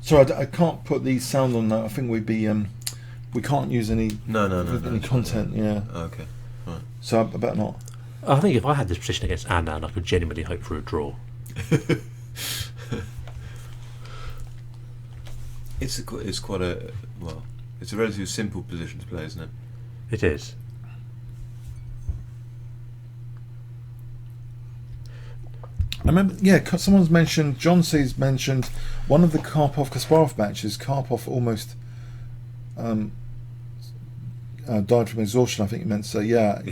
Sorry, I can't put the sound on that. I think we'd be we can't use any any content. Yeah. Okay. Right. So I better not. I think if I had this position against Anand, I could genuinely hope for a draw. It's quite a it's a relatively simple position to play, isn't it? It is. I remember, someone's mentioned, John C's mentioned one of the Karpov-Kasparov matches. Karpov almost died from exhaustion, I think you meant to say, yeah.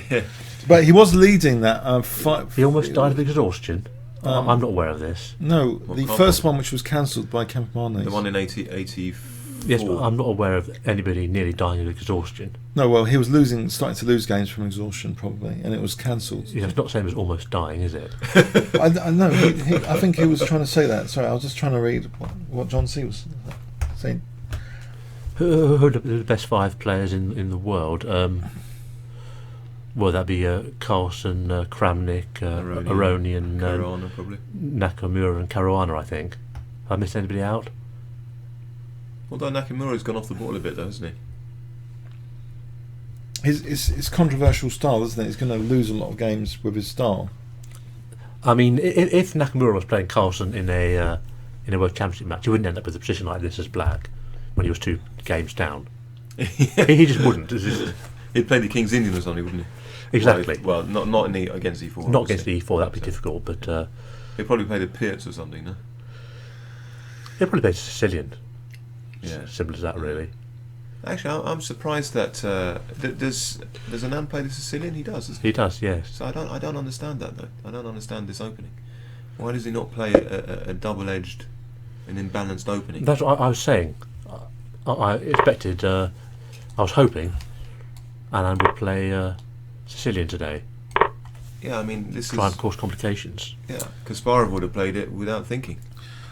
But he was leading that fight. He almost died of exhaustion? I'm not aware of this. No, the first one, which was cancelled by Kempmanes. The one in 84. Yes, but I'm not aware of anybody nearly dying of exhaustion. No, well, he was starting to lose games from exhaustion, probably, and it was cancelled. Yeah, it's not the same as almost dying, is it? I know. I think he was trying to say that. Sorry, I was just trying to read what John C was saying. Who are the best 5 players in the world? Well, that'd be Carlsen, Kramnik, Aronian, Caruana, probably. Nakamura and Caruana, I think. Have I missed anybody out? Although Nakamura's gone off the ball a bit, though, hasn't he? His controversial style, isn't it? He's going to lose a lot of games with his style. I mean, if Nakamura was playing Carlsen in a World Championship match, he wouldn't end up with a position like this as black when he was 2 games down. He just wouldn't. He'd play the King's Indian or something, wouldn't he? Exactly. Well, not against E4. Not against the E4, that'd be difficult, but... he'd probably play the Pirts or something, no? He'd probably play Sicilian. Yeah. Simple as that, really. Actually, I'm surprised that does Anand play the Sicilian? He does, doesn't he? He does, yes. So I don't understand that, though. I don't understand this opening. Why does he not play a double-edged, an imbalanced opening? That's what I was saying. I expected... I was hoping Anand would play Sicilian today. Yeah, I mean, try and cause complications. Yeah, Kasparov would have played it without thinking.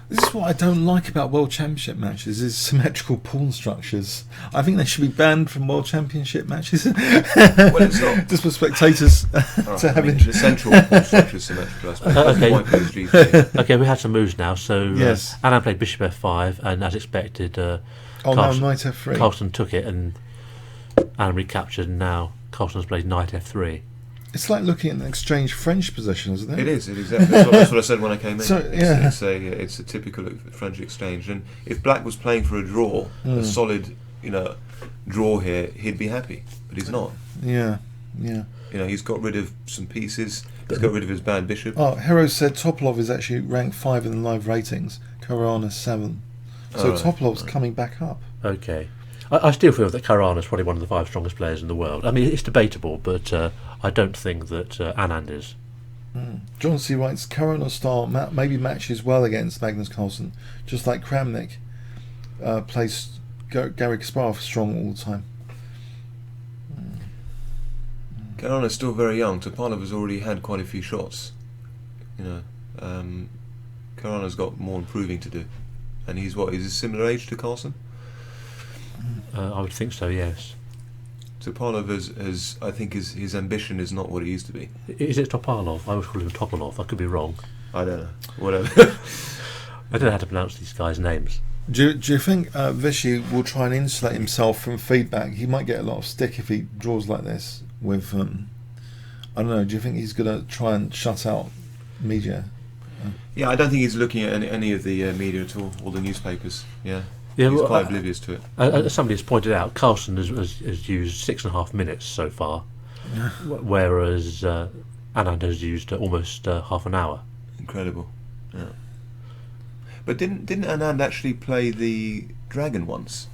This is what I don't like about World Championship matches, is symmetrical pawn structures. I think they should be banned from World Championship matches. Well, it's not. Just for spectators to have the central pawn structure is symmetrical, I suppose. Okay, we had some moves now. So yes. Anand played Bishop F5, and as expected, Knight F3. Carlsen took it, and Anand recaptured, and now Carlsen's played Knight F3. It's like looking at an exchange French position, isn't it? It is. It exactly. That's what I said when I came in. So, yeah. It's a typical French exchange. And if Black was playing for a draw, a solid, draw here, he'd be happy. But he's not. Yeah, yeah. He's got rid of some pieces. He's got rid of his bad bishop. Oh, Hero said Topalov is actually ranked 5 in the live ratings. Karana 7. So Topalov's coming back up. Okay. I still feel that Karana is probably one of the 5 strongest players in the world. I mean, it's debatable, but I don't think that Anand is. John C. writes, Karana's style maybe matches well against Magnus Carlsen, just like Kramnik plays Gary Kasparov strong all the time. Karana's still very young. Topalov has already had quite a few shots. Karana's got more improving to do. And he's what? Is he similar age to Carlsen? I would think so, yes. Topalov I think his ambition is not what it used to be. Is it Topalov? I always call him Topalov. I could be wrong. I don't know. Whatever. I don't know how to pronounce these guys' names. Do you think Vishy will try and insulate himself from feedback? He might get a lot of stick if he draws like this with... I don't know, do you think he's going to try and shut out media? Yeah, I don't think he's looking at any of the media at all the newspapers. Yeah, Yeah, he's well, quite oblivious to it. As somebody has pointed out, Carlsen has used 6.5 minutes so far, whereas Anand has used almost half an hour. Incredible. Yeah. But didn't Anand actually play the dragon once?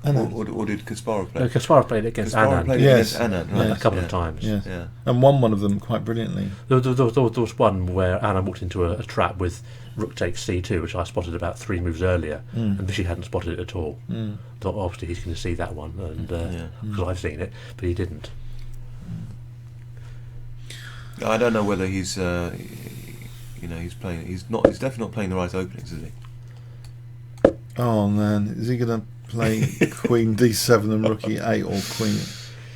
Or did Kasparov play? No, Kasparov played against Kasparov Anand. played Yes. against Anand, right? A couple of times. Yes. Yeah. And won one of them quite brilliantly. There was one where Anand walked into a trap with rook takes c2, which I spotted about 3 moves earlier, and Vishy hadn't spotted it at all. Thought obviously he's going to see that one, and because I've seen it, but he didn't. I don't know whether he's he's playing. He's definitely not playing the right openings, is he? Oh man, is he going to play Queen D7 and Rook E8 or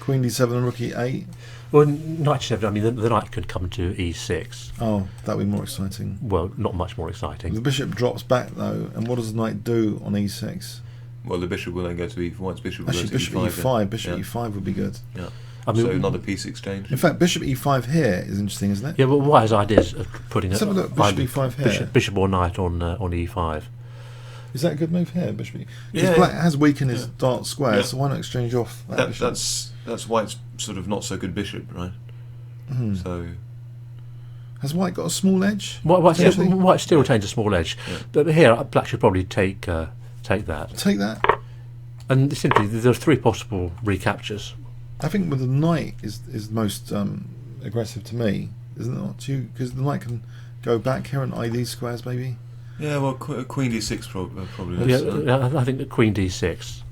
Queen D7 and Rook E8? Well, knight e7. I mean, the knight could come to e6. Oh, that'd be more exciting. Well, not much more exciting. The bishop drops back though, and what does the knight do on E6? Well, the bishop will then go to E4. White's bishop will Actually, go to bishop E5. E5. Bishop E5 would be good. Yeah. I mean, So another piece exchange. In fact, bishop E5 here is interesting, isn't it? yeah, but White's ideas of putting Let's have a look. Bishop E5 here. bishop or knight on e5. Is that a good move here, bishop? Because Yeah, black has weakened his dark square, Yeah. so why not exchange off that bishop? That's White's sort of not so good bishop, right? So Has white got a small edge? White potentially? still retains a small edge, Yeah. but here black should probably take that. Take that. And simply, there's 3 possible recaptures. I think with the knight is most aggressive to me, isn't it not to you? Because the knight can go back here and ID squares maybe. yeah, well, Queen D6 probably. Yeah, I think that Queen D6.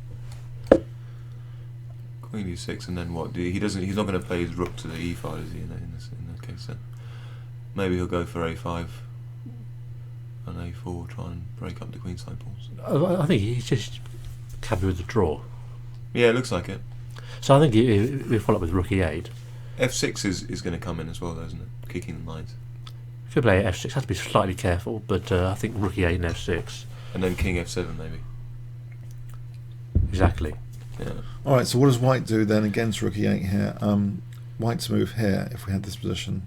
Queen D6, and then what? He's not going to play his rook to the E5, is he? In that case, then maybe he'll go for A5 and A4, try and break up the queenside pawns. I think he's just happy with the draw. Yeah, it looks like it. So I think he'll follow up with rook e8. F6 is going to come in as well, though, isn't it? Kicking the knight. If you play f6, has to be slightly careful, but I think rook e8 and f6. And then King F7 maybe. Exactly. Yeah. Alright, so what does white do then against rook e8 here? White's move here if we had this position.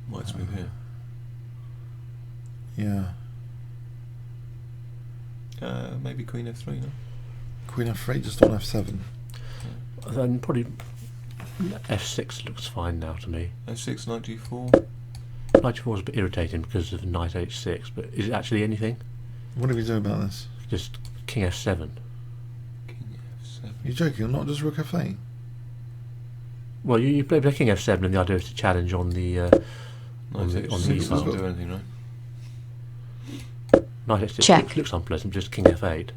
White's move here. Yeah. Maybe Queen F3, no? Queen F3 just on F7. Then probably f6 looks fine now to me. F6, Knight G4. Knight g4 is a bit irritating because of knight h6, but is it actually anything? What do we do about this? Just king f7. King F7. You're joking, not just rook F8? Well, you play king f7, and the idea is to challenge on the on the Knight e H6 file. doesn't do anything, right? Knight h6 Check. looks unpleasant. Just king f8.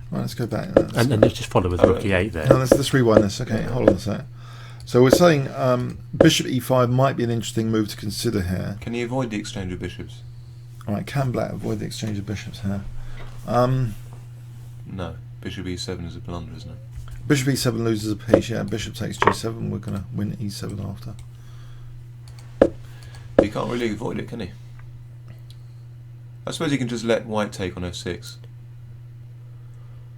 Right, let's go back. And then just follow with rook e8 there. No, let's rewind this. Okay, hold on a sec. So we're saying bishop e5 might be an interesting move to consider here. Can he avoid the exchange of bishops? Alright, can black avoid the exchange of bishops here? No. Bishop E7 is a blunder, isn't it? Bishop e7 loses a piece, yeah. Bishop takes g7, we're going to win e7 after. He can't really avoid it, can he? I suppose he can just let white take on F6.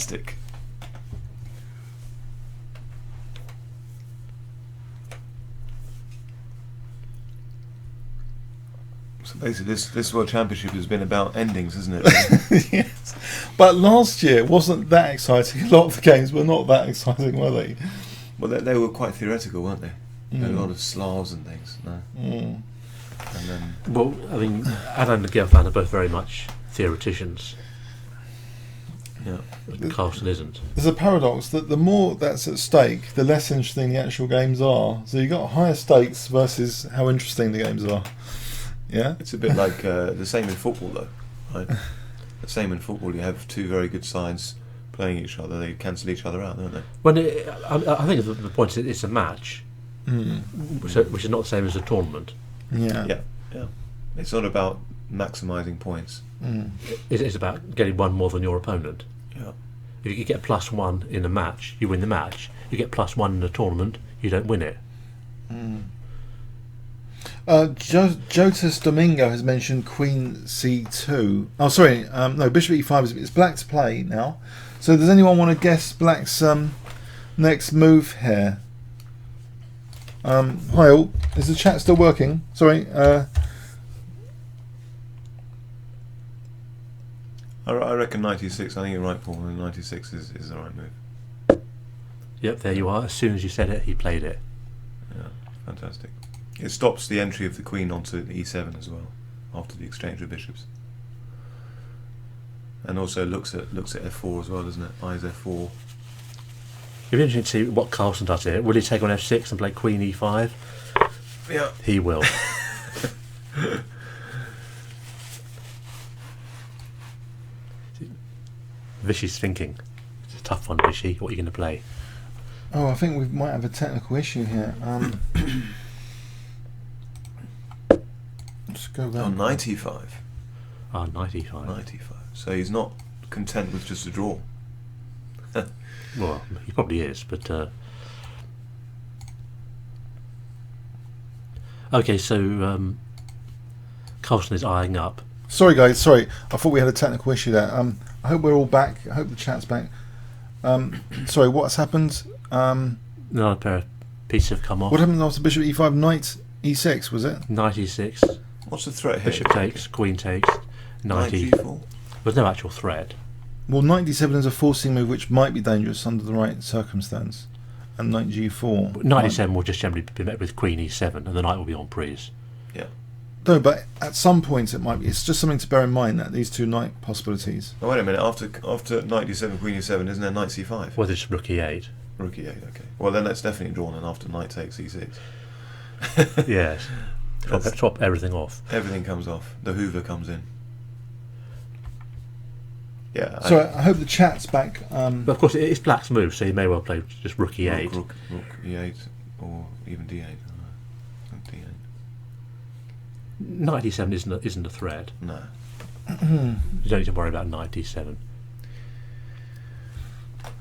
Fantastic. So basically, this World Championship has been about endings, isn't it? Yes. But last year wasn't that exciting. A lot of the games were not that exciting, were they? Well, they were quite theoretical, weren't they? There were a Mm. lot of Slavs and things. No. Mm. And then Well, I mean, Anand and Gelfand are both very much theoreticians. yeah, Carlsen isn't. There's a paradox that the more that's at stake, the less interesting the actual games are. So you've got higher stakes versus how interesting the games are. Yeah? it's a bit like the same in football, though, right? The same in football. You have two very good sides playing each other. They cancel each other out, don't they? When I think the point is it's a match, Mm. which is not the same as a tournament. Yeah. Yeah, yeah. It's not about maximising points. Mm. It's about getting one more than your opponent. Yeah. If you get +1 in a match, you win the match. You get +1 in a tournament, you don't win it. Mm. Jotas Domingo has mentioned Queen C2. Oh, sorry. No, Bishop E5 it's black to play now. So does anyone want to guess black's next move here? Hi all. Is the chat still working? Sorry. I reckon 96. I think you're right, Paul. 96 is the right move. Yep, there you are. As soon as you said it, he played it. Yeah, fantastic. It stops the entry of the queen onto E7 as well, after the exchange of bishops. And also looks at F4 as well, doesn't it? Eyes F4. It'd be interesting to see what Carlsen does here. Will he take on F6 and play Queen E5? Yeah. He will. Vishy's thinking. It's a tough one, Vishy. What are you going to play? Oh, I think we might have a technical issue here. Let's go back. Oh, 95. Ah, 95. 95. So he's not content with just a draw. Well, he probably is, but... Okay, so Carlsen is eyeing up. Sorry guys, sorry. I thought we had a technical issue there. I hope we're all back. I hope the chat's back. Sorry, what's happened? Another pair of pieces have come off. What happened after Bishop E5, Knight E6, was it? Knight E6, What's the threat here? Bishop takes, Queen takes, Knight E. G4. There's no actual threat. Well, Knight D7 is a forcing move which might be dangerous under the right circumstance. And Knight G4. Knight E7 will just generally be met with Queen E7, and the knight will be on prise. Yeah. No, but at some point it might be. It's just something to bear in mind that these two knight possibilities. Oh, wait a minute. After Knight D7, Queen E7, isn't there Knight C5? Whether it's Rook E8. Rook E8. Okay. Well, then that's definitely drawn. And after Knight takes E6, Yes. Swap everything off. everything comes off. The Hoover comes in. Yeah. So I hope the chat's back. But of course, it's black's move, so you may well play just Rook E8. Rook E8 or even D8. D8. Knight E7 isn't a threat. No. You don't need to worry about Knight E7.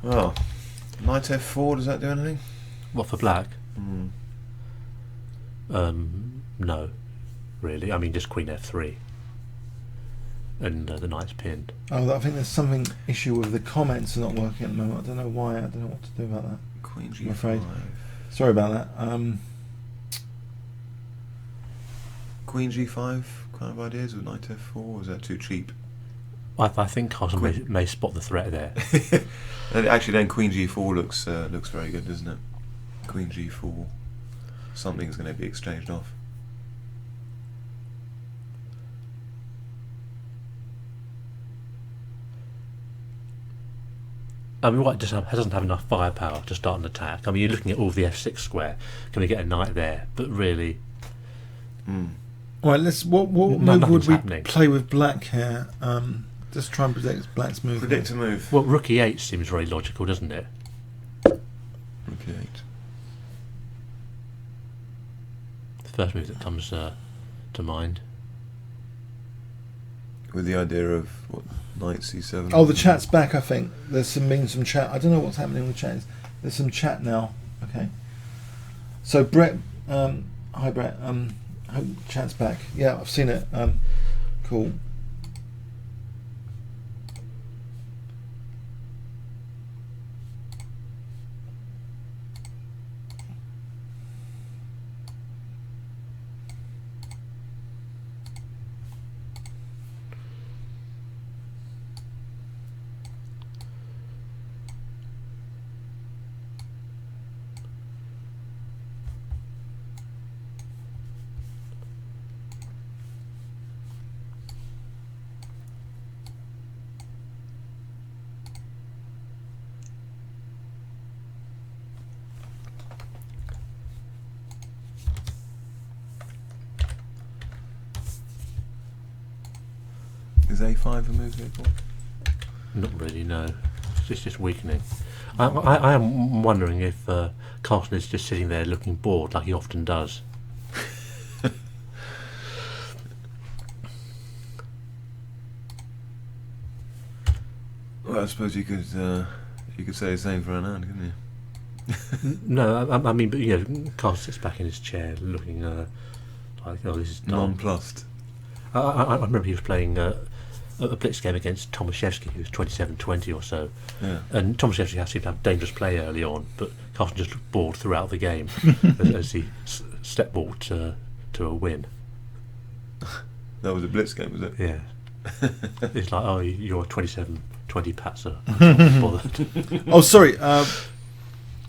Well, Knight F4. Does that do anything? What for black? Mm. No, really. I mean, just Queen F3, and the knight's pinned. Oh, I think there's something issue with the comments are not working at the moment. I don't know why. I don't know what to do about that. Queen I'm afraid. G5. Sorry about that. Queen G5 kind of ideas with Knight F4. Or is that too cheap? I think Carlsen may spot the threat there. And actually, then Queen G4 looks very good, doesn't it? Queen G4. Something's going to be exchanged off. I mean, White just doesn't have enough firepower to start an attack. I mean, you're looking at all the F6 square. Can we get a knight there? But really, Right, let's. What move nothing's would we happening. play with black here? Just try and predict black's move. Predict a move. well, Rook E8 seems very logical, doesn't it? Rook E8. The first move that comes to mind. With the idea of what Knight C7. Oh, the chat's back. I think there's some chat. I don't know what's happening with the chat. There's some chat now. Okay. So Brett, hi Brett. I hope the chat's back. Yeah, I've seen it. Cool. Is A5 a move here, Paul? Not really, no. It's just weakening. I am wondering if Carlsen is just sitting there looking bored, like he often does. Well, I suppose you could say the same for Anand, couldn't you? No, I mean, but Carlsen sits back in his chair, looking like, oh, this is dumb. Nonplussed. I remember he was playing a blitz game against Tomaszewski, who was 27-20 or so. Yeah. And Tomaszewski seemed to have dangerous play early on, but Carlsen just looked bored throughout the game as he step walked to a win. That was a blitz game, was it? Yeah. It's like, oh, you're a 27-20 patzer. I'm not bothered. Oh, sorry.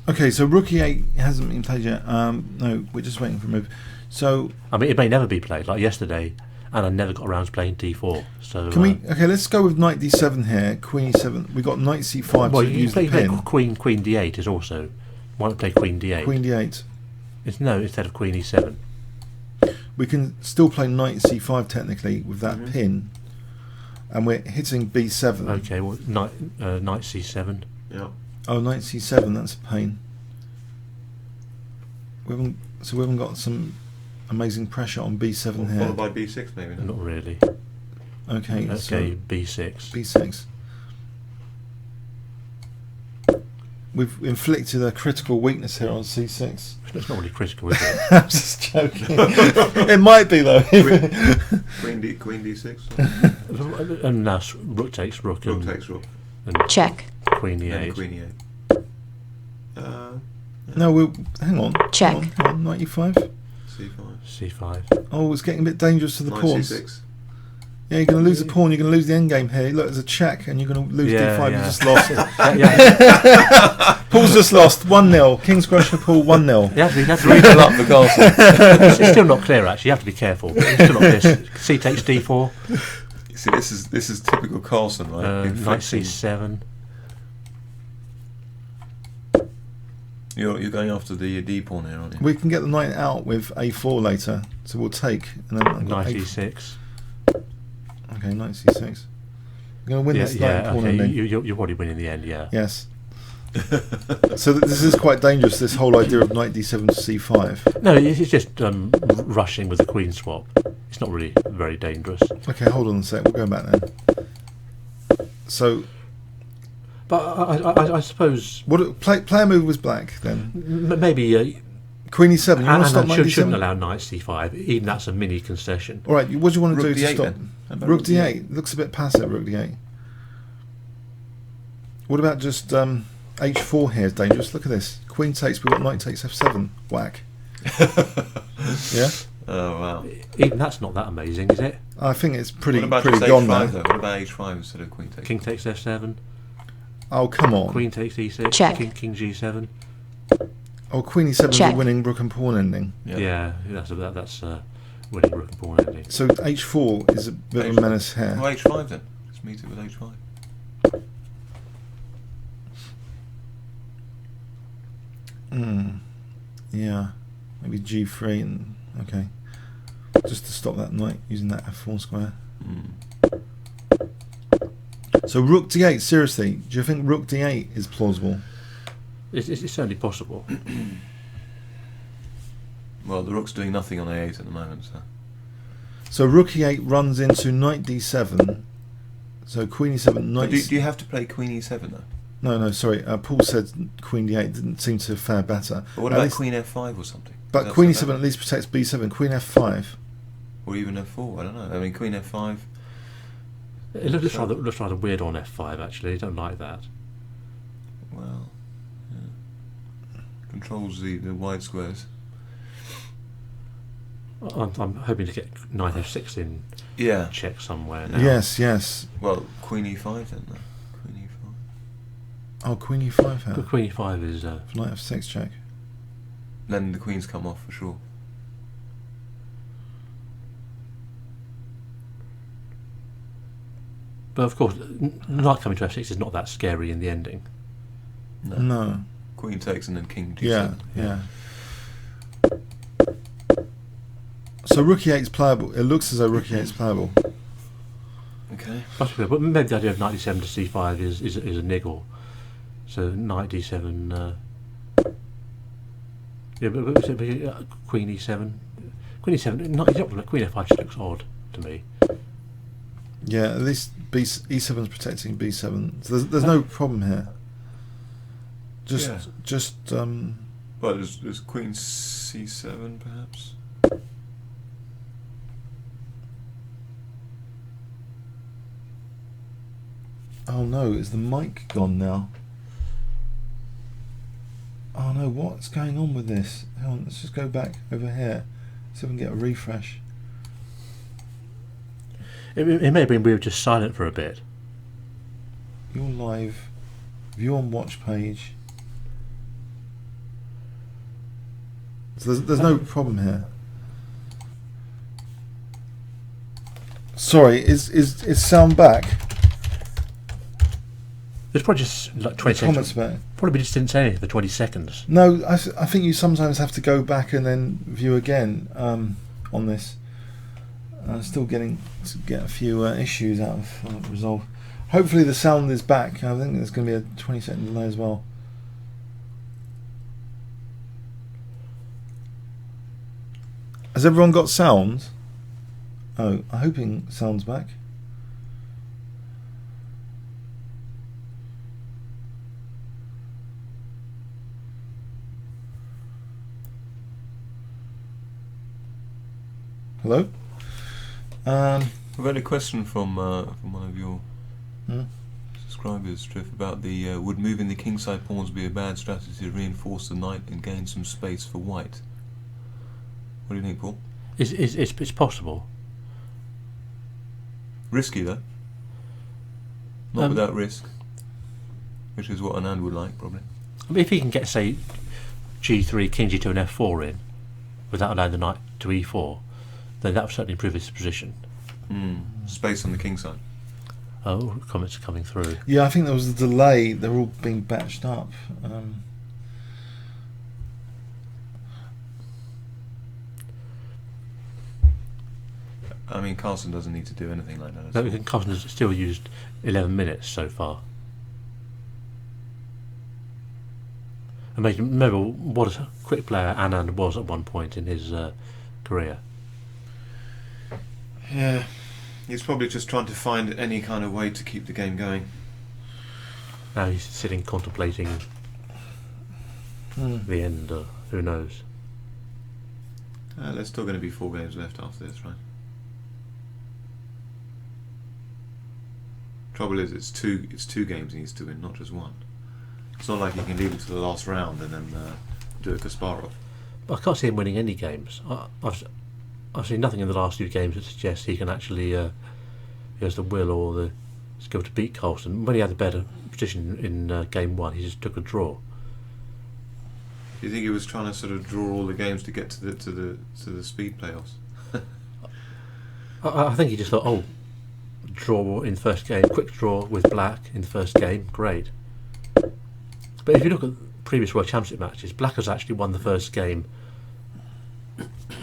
Okay, so Rook E8 hasn't been played yet. No, we're just waiting for a move. So I mean, it may never be played. Like yesterday, and I never got around to playing D4. So can we? Okay, let's go with Knight D7 here. Queen E7. We got Knight C5 well, to you use play, the pin. Queen D8 is also. Why not play Queen D8? Queen D8. Instead of Queen E7. We can still play Knight C5 technically with that pin, and we're hitting B7. Okay, well, Knight C7. Yeah. Oh, Knight C7. That's a pain. We haven't got some amazing pressure on B7 Well, here. followed by B6 maybe. No? Not really. Okay, Okay, so B6. B6. We've inflicted a critical weakness here on C6. It's not really critical, is it? I'm just joking. It might be though. Queen D6. And now Rook takes Rook. Rook and, takes Rook. and Check. Queen And E8. Queen E8. No, we'll hang on. Check. Hang on, 95. C5. C5. Oh, it's getting a bit dangerous to the Knight pawns. C6. Yeah, you're going to lose the pawn. You're going to lose the endgame here. Look, there's a check, and you're going to lose Yeah, D5. yeah. You just lost. Yeah. Paul's just lost 1-0. Kingscrusher Paul 1-0. You have to be 3-0 up for Carlsen. it's still not clear, actually. You have to be careful. It's still not clear. C takes D4. You see, this is typical Carlsen, right? Knight Inflicting- C7. You're going after the D pawn here, aren't you? We can get the knight out with A4 later, so we'll take. And then I've got Knight A4. E6. Okay, Knight C6. We're going to win this knight and pawn okay. ending. You'll probably win in the end, yeah. Yes. So this is quite dangerous, this whole idea of Knight D7 to C5. No, it's just rushing with the queen swap. It's not really very dangerous. Okay, hold on a sec. We'll go back then. So, But I suppose play a move was black then. maybe Queen E7. You want to stop Knight shouldn't D7? allow Knight C5. Even that's a mini concession. All right. What do you want to Rook do to D8 stop? then. How about Rook D8 looks a bit passive. Rook D8. What about just H4 here is dangerous. Look at this. Queen takes. We've got Knight takes F7. Whack. Yeah. Oh wow. Even that's not that amazing, is it? I think it's pretty What about pretty just gone H5 now. though? What about H5 instead of Queen takes? King takes F7. Oh come on. Queen takes E6. Check. King G7. Oh, Queen E7 is a Check. winning rook and pawn ending. Yeah, that's winning rook and pawn ending. So H4 is a bit of a menace here. Well, H5 then. Let's meet it with H5. Yeah, maybe G3 and okay, just to stop that knight using that F4 square. So Rook D8. Seriously, do you think Rook D8 is plausible? It's certainly possible. Well, the Rook's doing nothing on A8 at the moment, so. So Rook E8 runs into Knight D7. So Queen E7, Knight. Do you have to play Queen E7 though? No, sorry. Paul said Queen D8 didn't seem to fare better. But what At about least- Queen F5 or something? But That's Queen okay. E7 at least protects B7. Queen F5. Or even F4, I don't know. I mean, Queen F5. It looks rather weird on F5 actually. I don't like that. Well, yeah. Controls the wide squares. I'm hoping to get Knight F6 in Yeah. check somewhere now. Yes. Well, Queen E5 then, though. Queen E5. Oh, Queen E5 But here. Queen E5 is Knight F6 check. Then the queens come off for sure. but of course Knight coming to F6 is not that scary in the ending. No. Queen takes and then King G7. Yeah. So Rook E8 is playable. It looks as though Rook E8 is playable. Okay. Possibly, but maybe the idea of knight d7 to c5 is a niggle. So knight d7. Yeah, but queen e7. Queen e7. Queen f5 just looks odd to me. Yeah, at least e7 is protecting b7. So there's no problem here. Well, there's queen c7 perhaps. Oh no, is the mic gone now? Oh no, what's going on with this? Hang on, let's just go back over here. See if we can get a refresh. It may have been we were just silent for a bit. You're live. View on watch page. So there's no problem here. Sorry, is sound back? It's probably just like 20 seconds. Back. Probably just didn't say anything for 20 seconds. No, I think you sometimes have to go back and then view again on this. Still getting to get a few issues out of resolve. Hopefully the sound is back. I think there's going to be a 20-second delay as well. Has everyone got sound? Oh, I'm hoping sound's back. Hello? We've had a question from one of your subscribers, Triff, about the would moving the kingside pawns be a bad strategy to reinforce the knight and gain some space for white? What do you think, Paul? It's possible. Risky though. Not without risk, which is what Anand would like probably. I mean, if he can get, say, g3, king g2 and f4 in without allowing the knight to e4, then that would certainly improve his position. Space on the king side. Oh, comments are coming through. Yeah, I think there was a delay. They're all being batched up. I mean, Carlsen doesn't need to do anything like that. No, Carlsen has still used 11 minutes so far. And remember what a quick player Anand was at one point in his career. Yeah, he's probably just trying to find any kind of way to keep the game going. Now he's sitting contemplating the end. Who knows? There's still going to be 4 games left after this, right? Trouble is, it's two games he needs to win, not just one. It's not like he can leave it to the last round and then do a Kasparov. But I can't see him winning any games. I've seen nothing in the last few games that suggests he can actually he has the will or the skill to beat Carlsen. When he had a better position in game 1, he just took a draw. Do you think he was trying to sort of draw all the games to get to the speed playoffs? I think he just thought, oh, draw in first game, quick draw with black in the first game, great. But if you look at previous World Championship matches, black has actually won the first game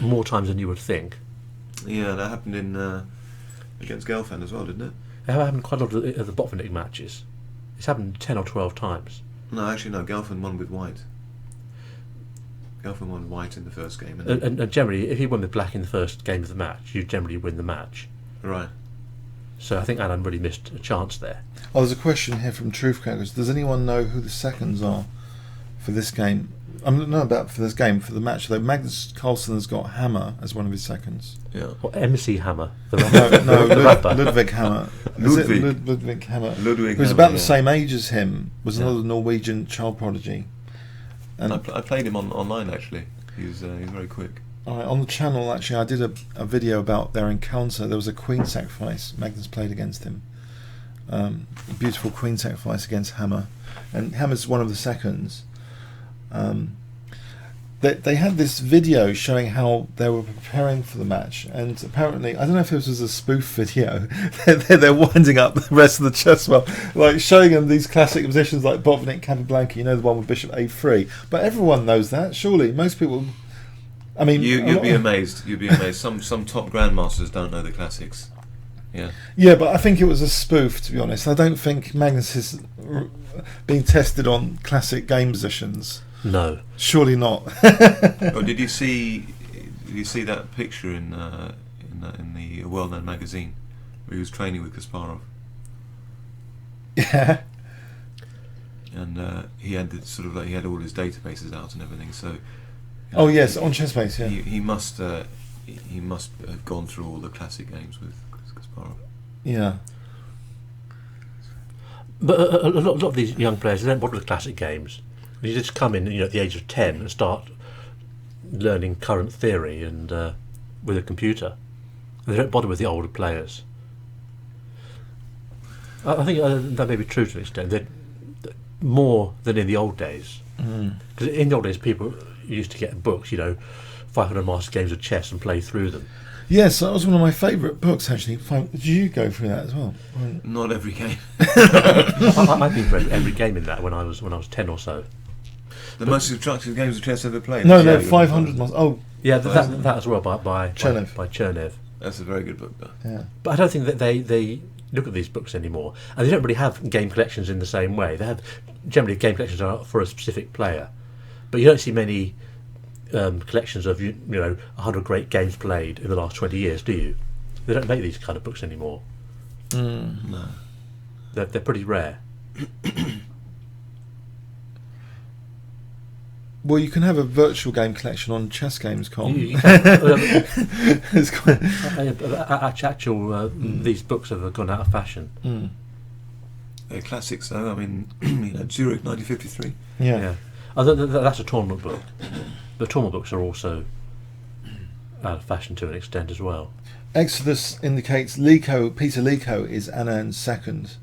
more times than you would think. Yeah, that happened in against Gelfand as well, didn't it? It happened quite a lot of the Botvinnik matches. It's happened 10 or 12 times. No, actually no, Gelfand won with white. Gelfand won white in the first game. And generally, if you win with black in the first game of the match, you generally win the match. Right. So I think Anand really missed a chance there. Oh, there's a question here from Truth Crackers. Does anyone know who the seconds are for this game? I don't know about for this game, for the match though. Magnus Carlsen has got Hammer as one of his seconds. Yeah. Or MC Hammer, the rapper. Ludwig Hammer. Ludwig Hammer. Ludwig who's Hammer, about the same age as him, was another Norwegian child prodigy. And I played him online actually. He's very quick. On the channel, actually, I did a video about their encounter. There was a queen sacrifice. Magnus played against him. A beautiful queen sacrifice against Hammer, and Hammer's one of the seconds. They had this video showing how they were preparing for the match, and apparently, I don't know if this was a spoof video. They're winding up the rest of the chess well, like showing them these classic positions like Botvinnik, Capablanca. You know, the one with Bishop A3. But everyone knows that, surely. Most people. I mean, you'd be amazed. You'd be amazed. Some top grandmasters don't know the classics. Yeah. Yeah, but I think it was a spoof, to be honest. I don't think Magnus is being tested on classic game positions. No. Surely not. Oh, did you see that picture in the well-known magazine where he was training with Kasparov? Yeah. And he had he had all his databases out and everything. So. Oh yes, on Chessbase. Yeah. He must have gone through all the classic games with Kasparov. Yeah. But a lot of these young players, they don't bother with classic games. You just come in, at the age of 10 and start learning current theory and with a computer. And they don't bother with the older players. I think that may be true to an extent. They're more than in the old days. Because in the old days, people used to get books, 500 master games of chess and play through them. Yes, that was one of my favourite books, actually. Did you go through that as well? Not every game. I've been through every game in that when I was 10 or so. The most instructive games of chess ever played. No, 500 months. Oh, yeah, that as well by Chernev. By Chernev. That's a very good book, though. Yeah. But I don't think that they look at these books anymore, and they don't really have game collections in the same way. They have generally game collections are for a specific player, but you don't see many collections of 100 great games played in the last 20 years, do you? They don't make these kind of books anymore. No. They're pretty rare. Well, you can have a virtual game collection on chessgames.com. It's quite... These books have gone out of fashion. They're classics, though. I mean, Zurich 1953. Yeah. That's a tournament book. The tournament books are also out of fashion to an extent as well. Exodus indicates Peter Liko is Anand's second.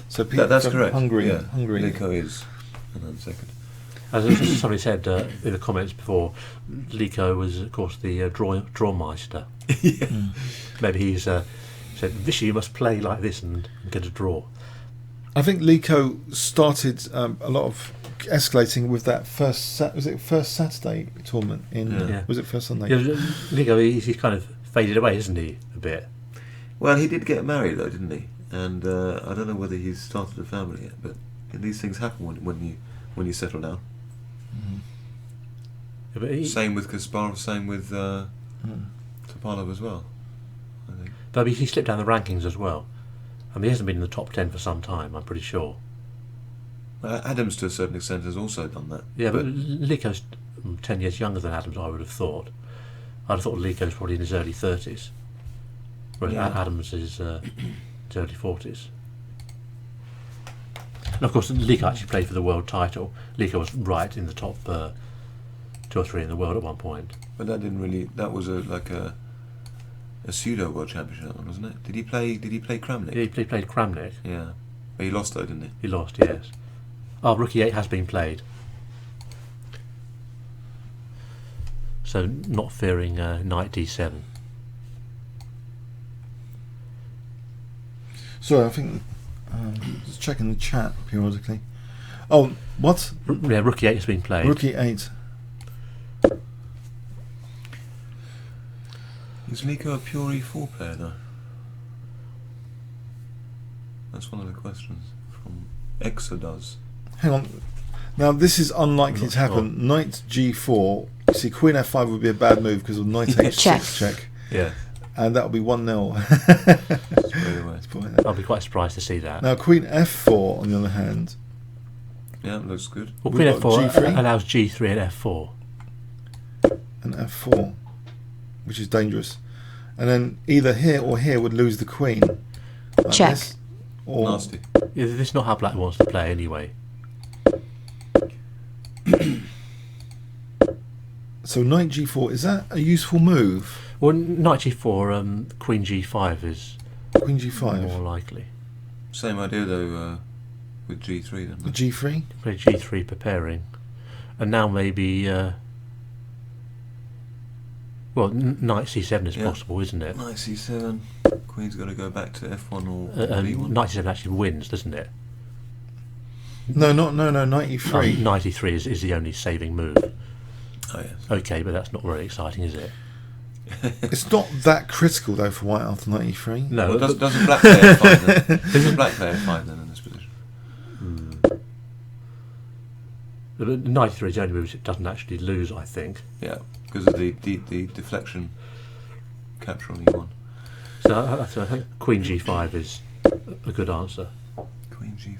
So Peter That's correct. Hungary. Yeah. Hungary. Liko is Anand's second. As somebody said in the comments before, Liko was, of course, the drawmeister. Yeah. Maybe he's said, Vishy, you must play like this and get a draw. I think Liko started a lot of escalating with that first Saturday tournament in was it first Sunday? Yeah, Liko, he's kind of faded away, isn't he, a bit? Well, he did get married, though, didn't he? And I don't know whether he's started a family yet, but these things happen when you settle down. Yeah, but same with Kasparov, same with Topalov as well, I think. But he slipped down the rankings as well. I mean, he hasn't been in the top 10 for some time, I'm pretty sure. Adams, to a certain extent, has also done that. Yeah, but Liko's 10 years younger than Adams, I would have thought. I'd have thought Liko's probably in his early 30s, whereas Adams is his early 40s. And of course, Liko actually played for the world title. Liko was right in the top 2 or 3 in the world at one point. But that didn't really. That was a pseudo world championship, that one, wasn't it? Did he play Kramnik? He played Kramnik. Yeah, but he lost though, didn't he? He lost, yes. Oh, Rookie 8 has been played. So not fearing Knight D7. Sorry, I think just checking the chat periodically. Oh, what? Yeah, Rookie 8 has been played. Rookie 8. Is Liko a pure E4 player though? That's one of the questions from Exodus. Hang on. Now this is unlikely to happen. Sure. Knight G4. You see, Queen F5 would be a bad move because of Knight H6 check. Yeah. And that would be 1-0. I'll be quite surprised to see that. Now Queen F4 on the other hand. Yeah, looks good. Well, Queen We've got F4 G3. allows G3 and F4. And F4, which is dangerous. And then either here or here would lose the queen. Like Check. This, or Nasty. Yeah, this is not how Black wants to play anyway. So Knight G4, is that a useful move? Well, Knight G4, Queen G5 is Queen G5. more likely. Same idea though with G3 then. The G3? Play G3 preparing. And now maybe... Knight C7 is possible, isn't it? Knight C7. Queen's got to go back to F1 or B1. Knight C7 actually wins, doesn't it? No, Knight E3. Knight E3 is the only saving move. Oh yes. Okay, but that's not very exciting, is it? It's not that critical though for white after knight e3. No, Well, does a black player fight then? Does a black player fight then in this position? the knight e3 is the only move it doesn't actually lose, I think. Yeah, because of the deflection capture on e1. So I think queen g5 is a good answer. Queen g5.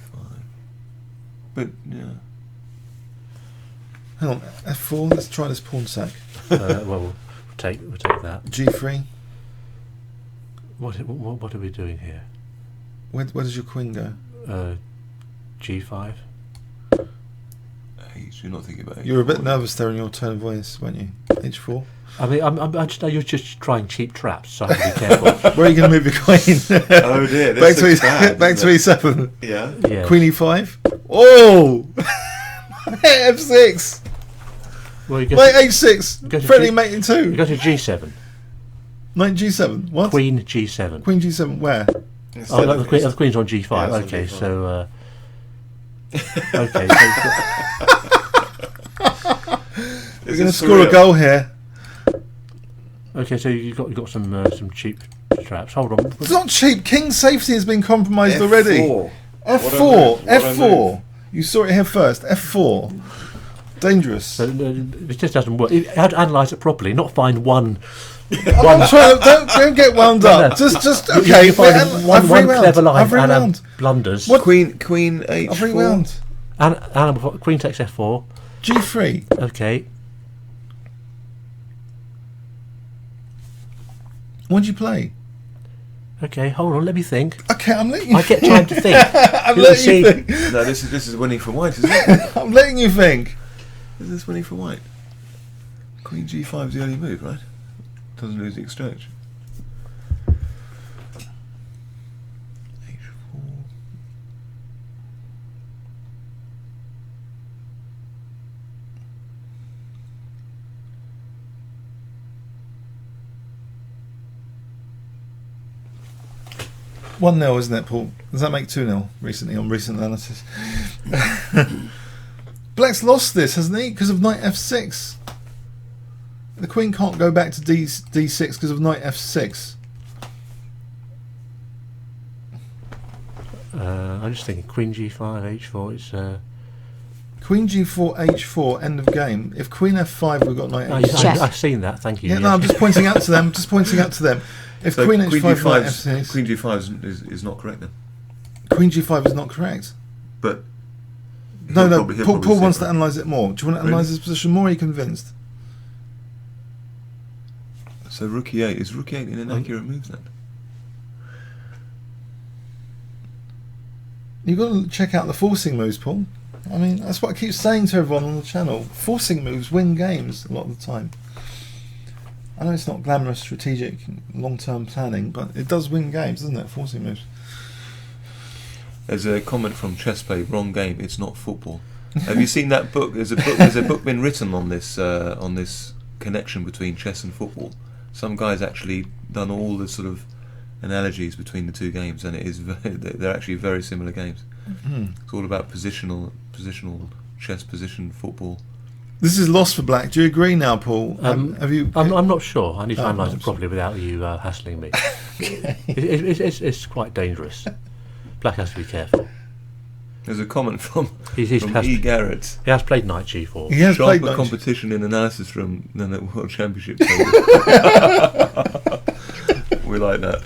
But yeah. Hang on, f4. Let's try this pawn sack. Well, we'll take that. g3. What are we doing here? Where does your queen go? G5. You're not thinking about it. You were a bit nervous there in your tone of voice, weren't you? h4. I mean, I just know you're just trying cheap traps, so I have to be careful. Where are you going to move your queen? Oh dear, back to e7. Yeah. Yeah. Queen e5. Oh! f6. Well, you go Knight to, h6. go to Friendly G- mate in you 2. go to G7. Knight g7. What? Queen G7. Queen g7. Where? Oh, no, the queen's on G5. Yeah, it's on Okay, G5. so. Okay. We're going to score a goal here. Okay, so you got some cheap traps. Hold on. It's not cheap. King's safety has been compromised already. F4. F4. What a F4. You saw it here first. F4. Dangerous. So, it just doesn't work. You have to analyse it properly, not find one. I'm trying to, don't get wound up. Just okay. You find I've one rewound. clever line I've rewound. and blunders. What? Queen h4. I've rewound. And queen takes f4. G3. Okay. What did you play? Okay, hold on. Let me think. Okay, I'm letting you. I get time to think. I'm You'll letting you see. think. No, this is winning for white, isn't it? I'm letting you think. Is this winning for white? Queen g5 is the only move, right? Doesn't lose the exchange. h4. One 0, isn't it, Paul? Does that make 2-0 recently on recent analysis? Black's lost this, hasn't he? Because of knight f6. The queen can't go back to d6 because of knight f6. I'm just thinking queen g5, h4. It's. Queen g4, h4, end of game. If queen f5, we've got knight h6. I've seen that. Thank you. Yeah, yes. no, I'm just pointing out to them. Just pointing out to them. If So queen h5, knight g5's f6. Queen g5 is not correct then. Queen g5 is not correct. But No, he'll no. probably Paul say wants to right. analyse it more. Do you want to analyse this position more? Or are you convinced? So rook e8 is rook e8 an inaccurate move then? You've got to check out the forcing moves, Paul. I mean, that's what I keep saying to everyone on the channel. Forcing moves win games a lot of the time. I know it's not glamorous, strategic, long-term planning, but it does win games, doesn't it? Forcing moves. There's a comment from Chessplay, wrong game, it's not football. Have you seen that book? There's a book been written on this connection between chess and football. Some guy's actually done all the sort of analogies between the two games, and they're actually very similar games. It's all about positional chess position football. This is lost for Black. Do you agree now, Paul? Have you? I'm not sure. I need to Oh, analyse I'm it properly without you hassling me. Okay. It's quite dangerous. Black has to be careful. There's a comment from He has E. Garrett. played knight g4. He has played Sharper knight. competition in analysis room than at World Championship. We like that.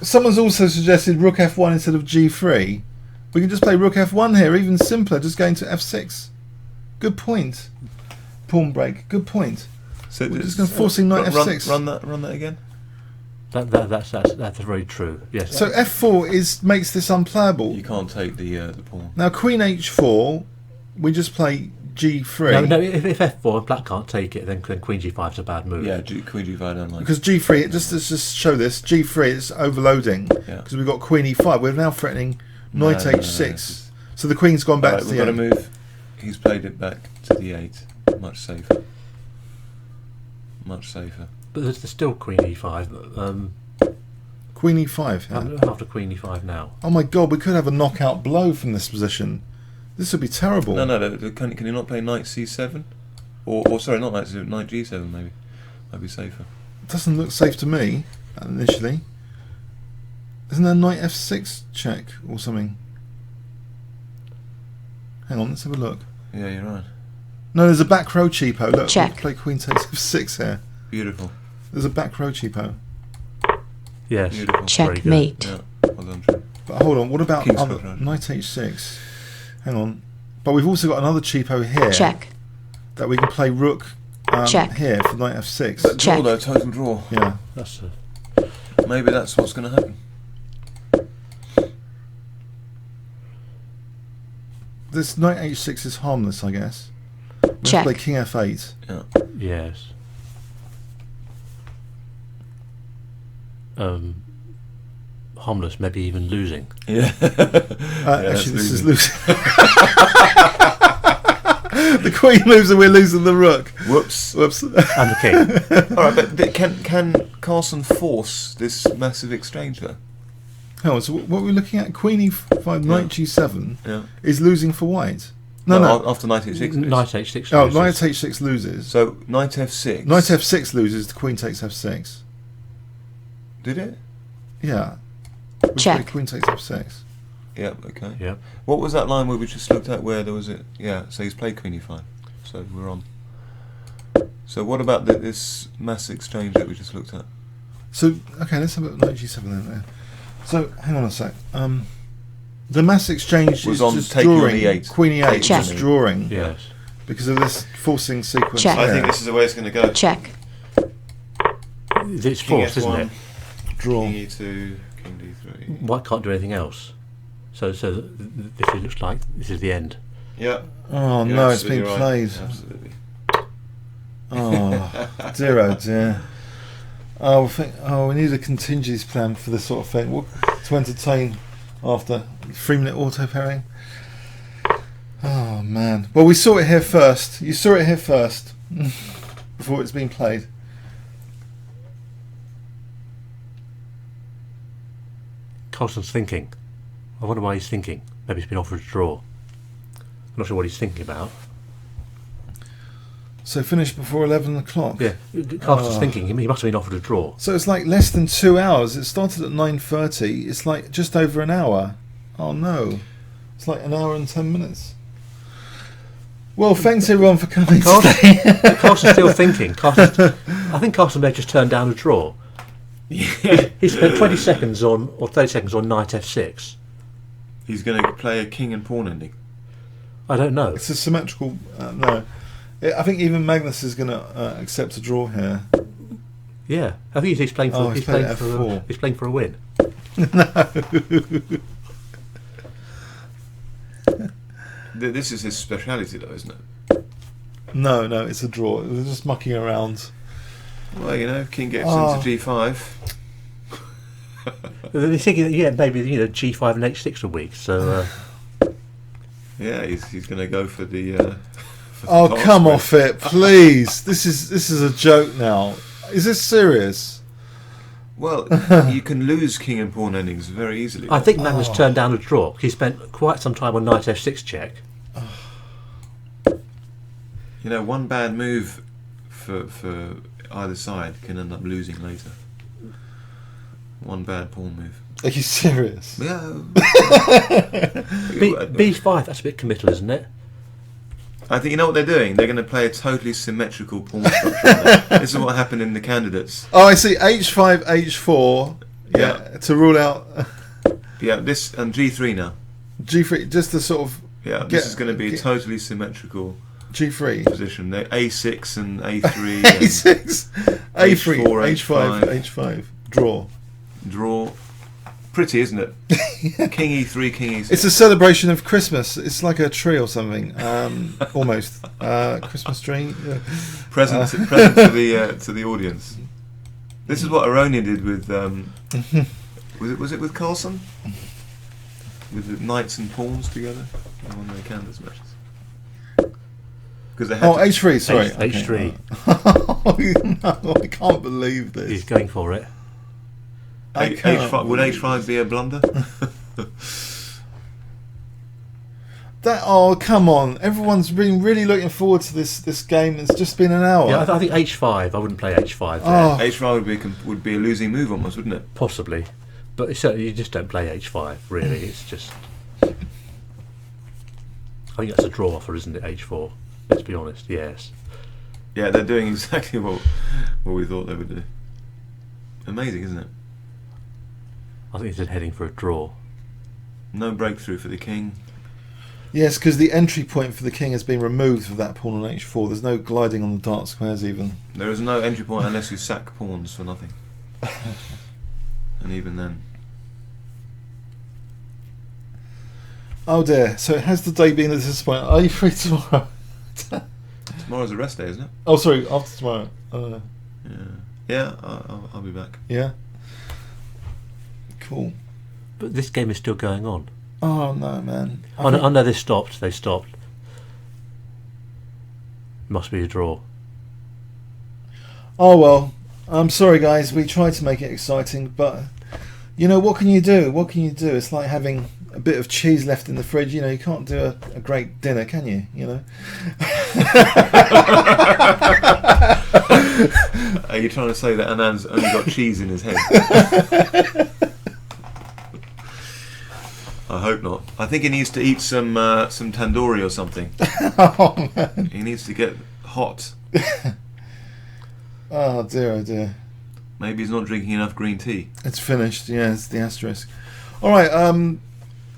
Someone's also suggested rook f1 instead of g3. We can just play rook f1 here, even simpler, just going to f6. Good point. Pawn break. Good point. So We're just going to forcing knight f6. Run that again. That's very true. Yes. So f4 makes this unplayable. You can't take the pawn. Now queen h4, we just play g3. no. If f4 and Black can't take it, then queen g5 is a bad move. Yeah, Queen g5 I don't like. Because g3, let's just show this. G3 is overloading because we've got queen e5. We're now threatening knight h6. So the queen's gone back to we've the got to 8. move. He's played it back to the 8. Much safer. Much safer. But there's still queen e5. Queen e5. Yeah? After queen e5 now. Oh my god, we could have a knockout blow from this position. This would be terrible. No. Can you not play knight c7? Or sorry, not knight to knight G7 maybe. Might be safer. Doesn't look safe to me initially. Isn't there knight F6 check or something? Hang on, let's have a look. Yeah, you're right. No, there's a back row cheapo. Look, Check. we can play queen takes F6 here. Beautiful. There's a back row cheapo. Yes. Beautiful. Checkmate. Yeah, well done, Trip. But hold on, what about Kingscrusher. knight H6? Hang on. But we've also got another cheapo here. Check. That we can play rook Check. here for knight F6. But draw Check. though, total draw. Yeah. That's Maybe that's what's going to happen. This knight H6 is harmless, I guess. We have to Check. play king F8. Yeah. yes. Harmless, maybe even losing. Yeah. Actually, this is losing. The queen moves and we're losing the rook. Whoops. Whoops. And the king. All right, but can Carlsen force this massive exchange though? Hang on, so what are we looking at? Queen E5, knight G7 Yeah. is losing for white. No. After knight H6. Knight H6. Oh, loses. knight H6 loses. So knight F6. Knight F6 loses, the queen takes F6. Did it? Yeah. We Check. play queen takes F6. Yeah. Okay. Yeah. What was that line where we just looked at where there was it? Yeah. So he's played queen E5. So we're on. So what about this mass exchange that we just looked at? So, okay, let's have a knight G7 then. So, hang on a sec. The mass exchange Was is on just taking on drawing. E8. Queen E8 is Check. just drawing. Yes. Because of this forcing sequence. Check. I here. think this is the way it's going to go. Check. It's King forced, isn't F1, it? Draw. King E2, King D3. White can't do anything else. So this it looks like this is the end. Yeah. Oh You're no, it's been absolutely right. played. Absolutely. Oh dear, oh dear. We need a contingency plan for this sort of thing to entertain after 3-minute auto pairing. Oh man. Well, we saw it here first. You saw it here first before it's been played. Carlsen's thinking. I wonder why he's thinking. Maybe he's been offered a draw. I'm not sure what he's thinking about. So finish before 11 o'clock. Yeah, Carlsen's thinking. He must have been offered a draw. So it's like less than 2 hours. It started at 9:30. It's like just over an hour. Oh no. It's like an hour and 10 minutes. Well, thanks everyone for coming today. Carlsen's still thinking. I think Carlsen may have just turned down a draw. He spent 20 seconds on, or 30 seconds on knight F6. He's going to play a king and pawn ending. I don't know. It's a symmetrical. No. I think even Magnus is going to accept a draw here. Yeah, I think he's playing for. Oh, he's playing playing for. F4. He's playing for a win. This is his speciality, though, isn't it? No, it's a draw. They're just mucking around. Well, you know, king gets Oh. into G5. They're thinking, yeah, maybe G5 and H6 a week. So Yeah, he's going to go for the. For the Oh, pass come break. off it, please. This is a joke now. Is this serious? Well, you can lose king and pawn endings very easily. I think Magnus turned down a draw. He spent quite some time on knight F6 check. You know, one bad move for either side can end up losing later. One bad pawn move. Are you serious? Yeah. B5, that's a bit committal, isn't it? I think you know what they're doing. They're going to play a totally symmetrical pawn structure. This is what happened in the candidates. Oh, I see. H5, H4. Yeah. To rule out Yeah, this and G3 now. G3. Just to sort of Yeah, Get- this is going to be a get- totally symmetrical G3. position. They're A6 and A3. A6, A3, H4, H5, H5. Draw. and draw. Pretty, isn't it? King E3, King E6. It's a celebration of Christmas. It's like a tree or something. Almost. Christmas tree. Yeah. present to the audience. This is what Aronian did with was it with Carlsen? With the knights and pawns together in one of the candidates matches. Because they had H3, sorry. H3. No, I can't believe this. He's going for it. I can't H5, would believe H5 be a blunder? Oh, come on! Everyone's been really looking forward to this game. It's just been an hour. Yeah, I think H5. I wouldn't play H5 there. Oh. H5 would be a losing move almost, wouldn't it? Possibly, but certainly you just don't play H5. Really, it's just. I think that's a draw offer, isn't it? H4. Let's be honest. Yes. Yeah, they're doing exactly what we thought they would do. Amazing, isn't it? I think it's heading for a draw. No breakthrough for the king. Yes, because the entry point for the king has been removed for that pawn on h4. There's no gliding on the dark squares even. There is no entry point unless you sack pawns for nothing. And even then. Oh dear. So has the day been a disappointment? Are you free tomorrow? Tomorrow's a rest day, isn't it? Oh, sorry. After tomorrow. Yeah, I'll be back. Yeah. Cool. But this game is still going on. Oh no, man. I know they stopped. They stopped. Must be a draw. Oh well. I'm sorry, guys. We tried to make it exciting, but you know what can you do? What can you do? It's like having a bit of cheese left in the fridge. You know, you can't do a great dinner, can you? You know. Are you trying to say that Anand's only got cheese in his head? I hope not. I think he needs to eat some tandoori or something. Oh man. He needs to get hot. Oh dear, oh dear. Maybe he's not drinking enough green tea. It's finished. Yeah, it's the asterisk. All right.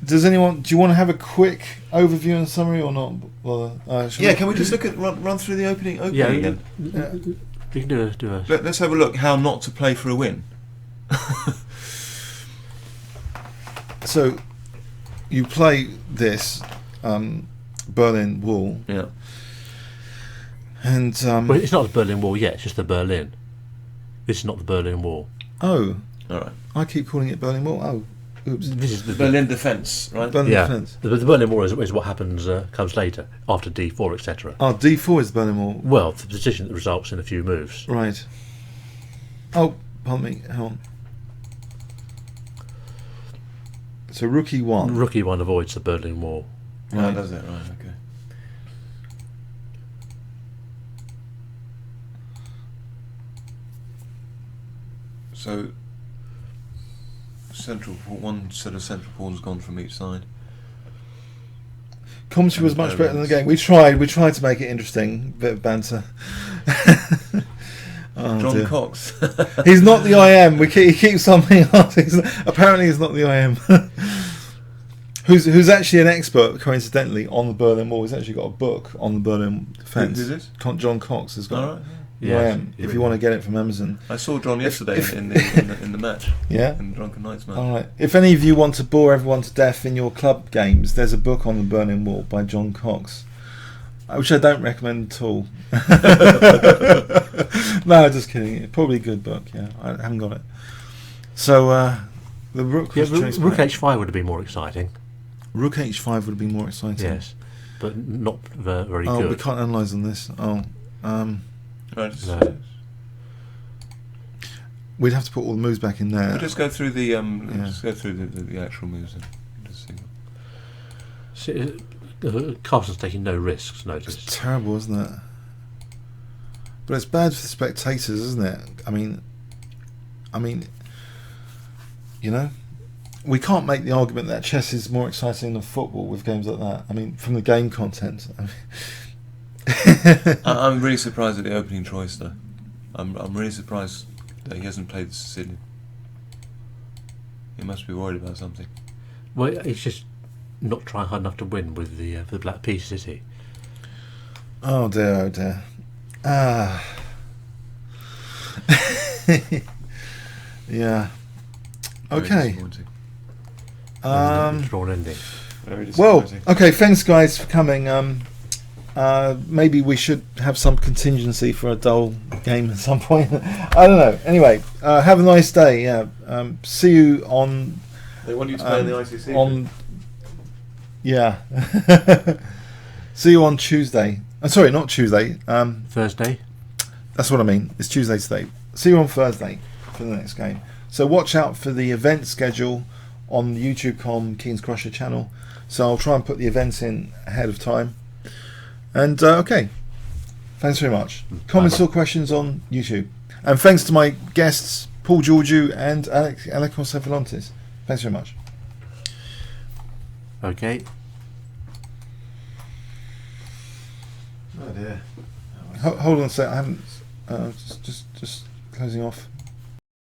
Do you want to have a quick overview and summary or not? Well, Can we just look at run through the opening again? Yeah. You can do a. Let's have a look how not to play for a win. So you play this Berlin Wall. Yeah. And Well, it's not the Berlin Wall yet. It's just the Berlin. This is not the Berlin Wall. oh, All right. I keep calling it Berlin Wall. Oh, oops. This is the Berlin defence, right? Berlin Yeah, defence. the Berlin Wall is what happens comes later after D4, etc. Oh, D4 is Berlin Wall. Well, the position that results in a few moves. Right. Oh, pardon me. Hang on. So Rook E1. Rook E1 avoids the Berlin Wall. Right, does it? Right, okay. So, one set of central pawns gone from each side. Commentary was much better than the game. We tried to make it interesting. Bit of banter. Oh, John dear. Cox. He's not the IM. He keeps something else. Apparently, he's not the IM. Who's actually an expert, coincidentally, on the Berlin Wall. He's actually got a book on the Berlin Defence. Who's this? John Cox has got. All right. The Yes. IM, if you want to get it from Amazon. I saw John yesterday in the match. Yeah. In the Drunken Knights match. All right. If any of you want to bore everyone to death in your club games, there's a book on the Berlin Wall by John Cox, which I don't recommend at all. No, just kidding. It's probably a good book. Yeah, I haven't got it. So the rook. Yeah, Was Rook H5 would have been more exciting. Rook H5 would have been more exciting. Yes, but not very Oh, we good. can't analyse on this. Oh, Right, No. we'd have to put all the moves back in there. We'll just go through the just go through the actual moves and just see. Carlsen's taking no risks. It's Notice. terrible, isn't it? But it's bad for the spectators, isn't it? I mean, you know, we can't make the argument that chess is more exciting than football with games like that. I mean, from the game content. I'm really surprised at the opening choice, though. I'm really surprised that he hasn't played the Sicilian. He must be worried about something. Well, he's just not trying hard enough to win with the black piece, is he? Oh dear, oh dear. Yeah. Very Okay. disappointing. Drawn ending. Very Well, disappointing. okay. Thanks, guys, for coming. Maybe we should have some contingency for a dull game at some point. I don't know. Anyway, have a nice day. Yeah. See you on. They want you to play in the ICC. On. Yeah. See you on Tuesday. Sorry, not Tuesday. Thursday. That's what I mean. It's Tuesday today. See you on Thursday for the next game. So watch out for the event schedule on the YouTube.com kingscrusher channel. So I'll try and put the events in ahead of time. And okay, thanks very much. Comments or questions on YouTube. And thanks to my guests, Paul Georgiou and Alekos Efilantis. Thanks very much. Okay. Oh dear. Hold on a sec. I haven't. Just closing off.